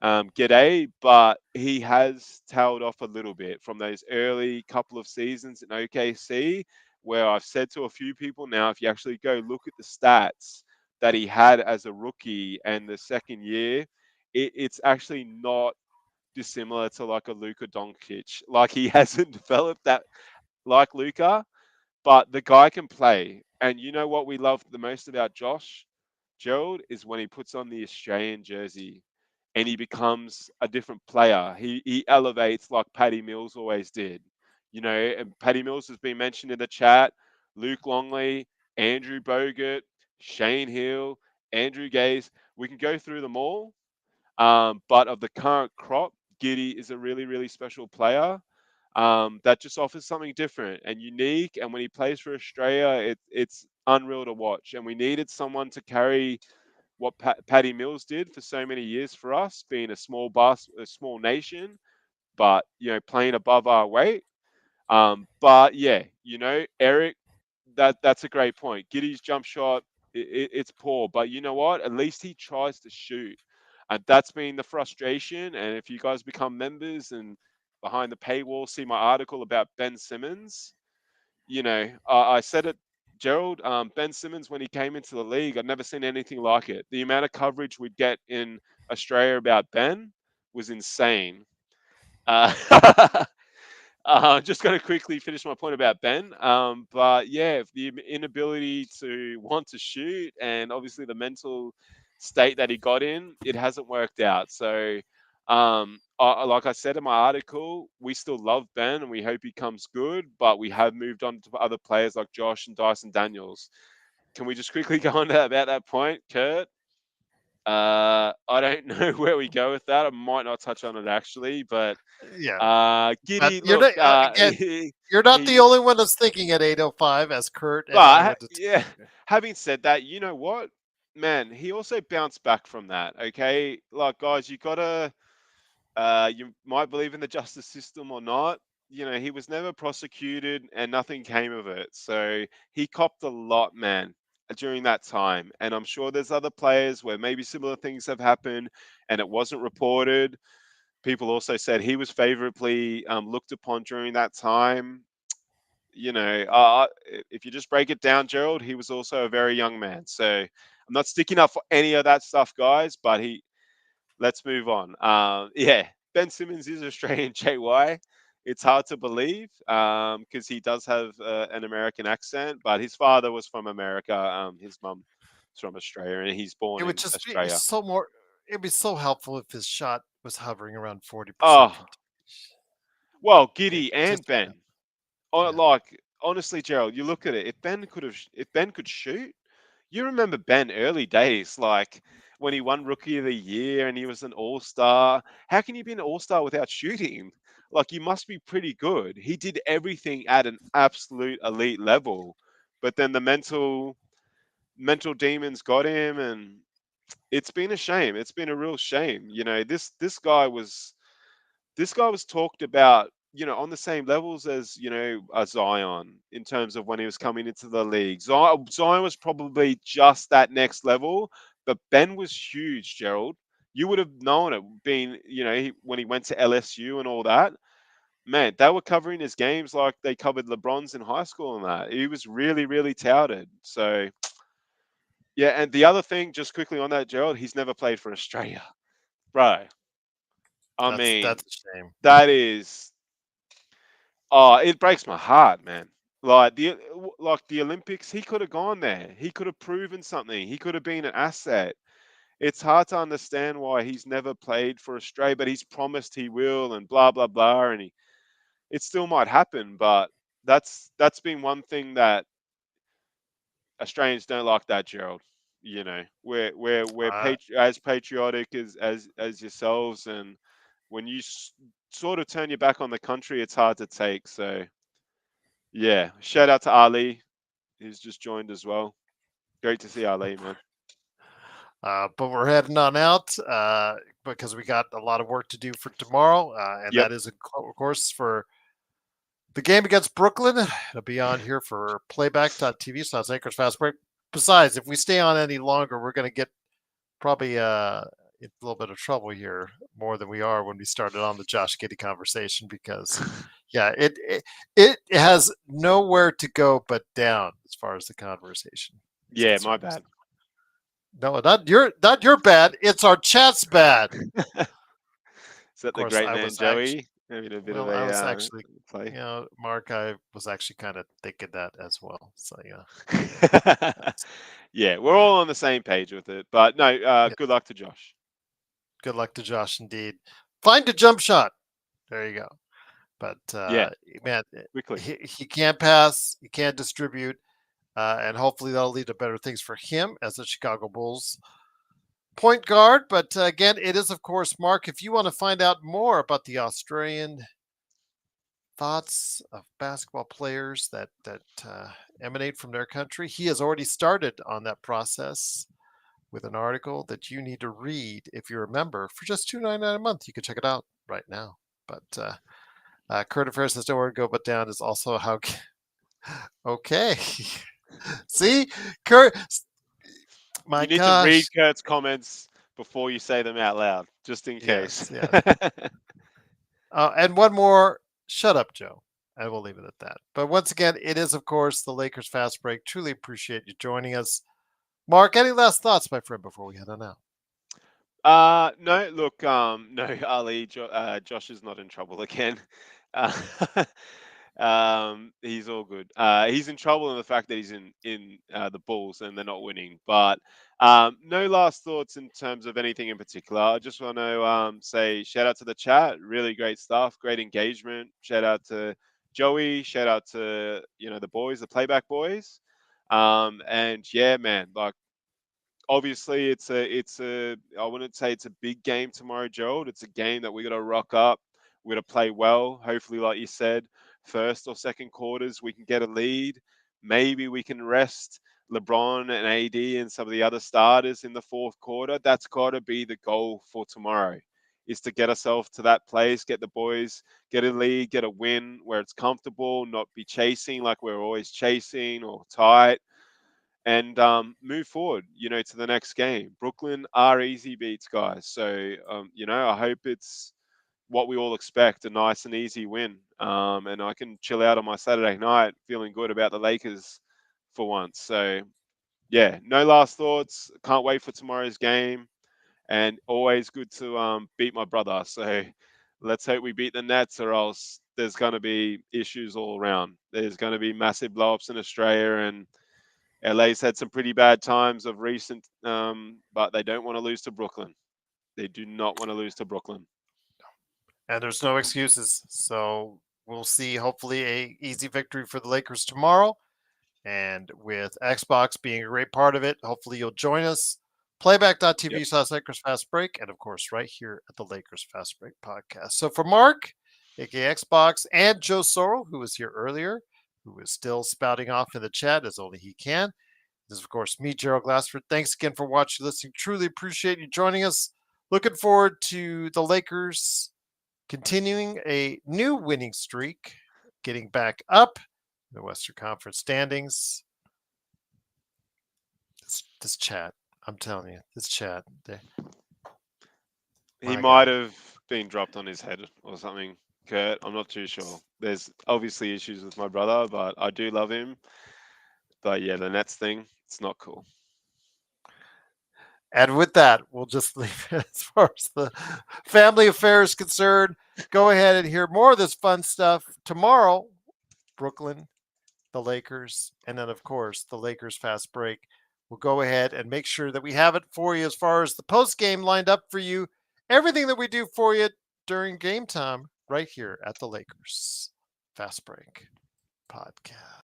g'day, but he has tailed off a little bit from those early couple of seasons in OKC, where I've said to a few people now, if you actually go look at the stats that he had as a rookie and the second year, it's actually not dissimilar to like a Luka Doncic. Like he hasn't developed that like Luka, but the guy can play. And you know what we love the most about Josh, Gerald, is when he puts on the Australian jersey and he becomes a different player. He elevates like Patty Mills always did. And Patty Mills has been mentioned in the chat. Luke Longley, Andrew Bogut, Shane Hill, Andrew Gaze. We can go through them all. But of the current crop, Giddy is a really, really special player that just offers something different and unique. And when he plays for Australia, it's unreal to watch. And we needed someone to carry what Patty Mills did for so many years for us, being a small nation, but playing above our weight. But yeah, Eric, that's a great point. Giddy's jump shot, it's poor, but you know what? At least he tries to shoot, and that's been the frustration. And if you guys become members and behind the paywall, see my article about Ben Simmons. I said it, Gerald. Ben Simmons, when he came into the league, I'd never seen anything like it. The amount of coverage we'd get in Australia about Ben was insane. Uh, just going to quickly finish my point about Ben. But yeah, the inability to want to shoot and obviously the mental state that he got in, it hasn't worked out. So Like I said in my article, we still love Ben and we hope he comes good, but we have moved on to other players like Josh and Dyson Daniels. Can we just quickly go on to about that point, Kurt? I don't know where we go with that. I might not touch on it actually, but Yeah, but Giddy, you're look, not again. You're not the he, only one that's thinking at 8:05, as Kurt and I but went to. yeah, having said that, you know what, man, he also bounced back from that. Okay, like guys, you gotta, you might believe in the justice system or not. You know, he was never prosecuted and nothing came of it. So he copped a lot, man, during that time. And I'm sure there's other players where maybe similar things have happened and it wasn't reported. People also said he was favorably looked upon during that time. You know, if you just break it down, Gerald, he was also a very young man. So I'm not sticking up for any of that stuff, guys, but let's move on. Yeah, Ben Simmons is Australian, JY. It's hard to believe because he does have an American accent, but his father was from America. His mum is from Australia, and he's born It would in just be Australia. so more. It'd be so helpful if his shot was hovering around 40% Oh, from. well, It Giddy and just Ben. Oh, yeah. like honestly, Gerald, you look at it. If Ben could shoot, you remember Ben early days, like when he won Rookie of the Year and he was an All Star. How can you be an All Star without shooting? Like you must be pretty good. He did everything at an absolute elite level, but then the mental demons got him, and it's been a shame. It's been a real shame. You know, this guy was talked about, you know, on the same levels as, you know, a Zion in terms of when he was coming into the league. Zion was probably just that next level, but Ben was huge, Gerald. You would have known it being, you know, when he went to LSU and all that. Man, they were covering his games like they covered LeBron's in high school and that. He was really, really touted. So, yeah, and the other thing, just quickly on that, Gerald, he's never played for Australia. Bro, I mean, That's a shame. that is. Oh, it breaks my heart, man. Like the Olympics, he could have gone there. He could have proven something. He could have been an asset. It's hard to understand why he's never played for Australia, but he's promised he will, and blah blah blah, and it still might happen. But that's been one thing that Australians don't like, that, Gerald. You know, we're Uh, as patriotic as yourselves, and when you sort of turn your back on the country, it's hard to take. So. Yeah, shout out to Ali, who's just joined as well. Great to see Ali, man. but we're heading on out because we got a lot of work to do for tomorrow, and Yep. that is, of course, for the game against Brooklyn. It'll be on here for playback.tv / Anchors Fast Break. Besides, if we stay on any longer, we're going to get probably in a little bit of trouble here, more than we are when we started on the Josh Giddey conversation, because yeah, it has nowhere to go but down as far as the conversation is Yeah, my concerned. bad. No, not your bad. It's our chat's bad. Of Is that the course, great I man was actually Joey having a bit of well, I was a actually, play? Mark, I was actually kind of thinking that as well. So yeah, that's, Yeah, we're all on the same page with it. But no, yeah. good luck to Josh. Good luck to Josh, indeed. Find a jump shot. There you go. But Yeah, man, quickly. he can't pass, he can't distribute, and hopefully that'll lead to better things for him as the Chicago Bulls point guard. But again, it is, of course, Mark. If you want to find out more about the Australian thoughts of basketball players that emanate from their country, he has already started on that process with an article that you need to read if you're a member for just $2.99 a month. You can check it out right now. But current affairs says nowhere to go but down is also how. Okay. See, Kurt. My You need to read gosh. Kurt's comments before you say them out loud, just in case. Yes, yes. And one more. Shut up, Joe. I will leave it at that. But once again, it is, of course, the Lakers Fast Break. Truly appreciate you joining us. Mark, any last thoughts, my friend, before we head on out? No, look, no, Ali, Josh is not in trouble again. Uh, He's all good. He's in trouble in the fact that he's in the Bulls and they're not winning. But no last thoughts in terms of anything in particular. I just want to say shout out to the chat. Really great stuff. Great engagement. Shout out to Joey. Shout out to the boys, the playback boys. And yeah, man, like obviously it's a I wouldn't say it's a big game tomorrow, Gerald. It's a game that we got to rock up. We got to play well. Hopefully, like you said, first or second quarters we can get a lead. Maybe we can rest LeBron and AD and some of the other starters in the fourth quarter. That's got to be the goal for tomorrow. Is to get ourselves to that place, get the boys, get a lead, get a win where it's comfortable, not be chasing like we're always chasing or tight, and move forward, to the next game. Brooklyn are easy beats, guys. So, I hope it's what we all expect, a nice and easy win. And I can chill out on my Saturday night feeling good about the Lakers for once. So, yeah, no last thoughts. Can't wait for tomorrow's game. And always good to beat my brother. So let's hope we beat the Nets, or else there's going to be issues all around. There's going to be massive blow-ups in Australia, and LA's had some pretty bad times of recent, but they don't want to lose to Brooklyn. They do not want to lose to Brooklyn. And there's no excuses. So we'll see, hopefully, a easy victory for the Lakers tomorrow. And with Xbox being a great part of it, hopefully you'll join us. Playback.tv/Lakers Fast Break. And of course, right here at the Lakers Fast Break podcast. So for Mark, aka Xbox, and Joe Sorrell, who was here earlier, who is still spouting off in the chat as only he can. This is, of course, me, Gerald Glassford. Thanks again for watching, listening. Truly appreciate you joining us. Looking forward to the Lakers continuing a new winning streak, getting back up in the Western Conference standings. This chat, I'm telling you, this chat. He might have been dropped on his head or something, Kurt. I'm not too sure. There's obviously issues with my brother, but I do love him. But yeah, the Nets thing, it's not cool. And with that, we'll just leave it as far as the family affair is concerned. Go ahead and hear more of this fun stuff tomorrow. Brooklyn, the Lakers, and then, of course, the Lakers Fast Break. We'll go ahead and make sure that we have it for you as far as the post game lined up for you. Everything that we do for you during game time right here at the Lakers Fast Break podcast.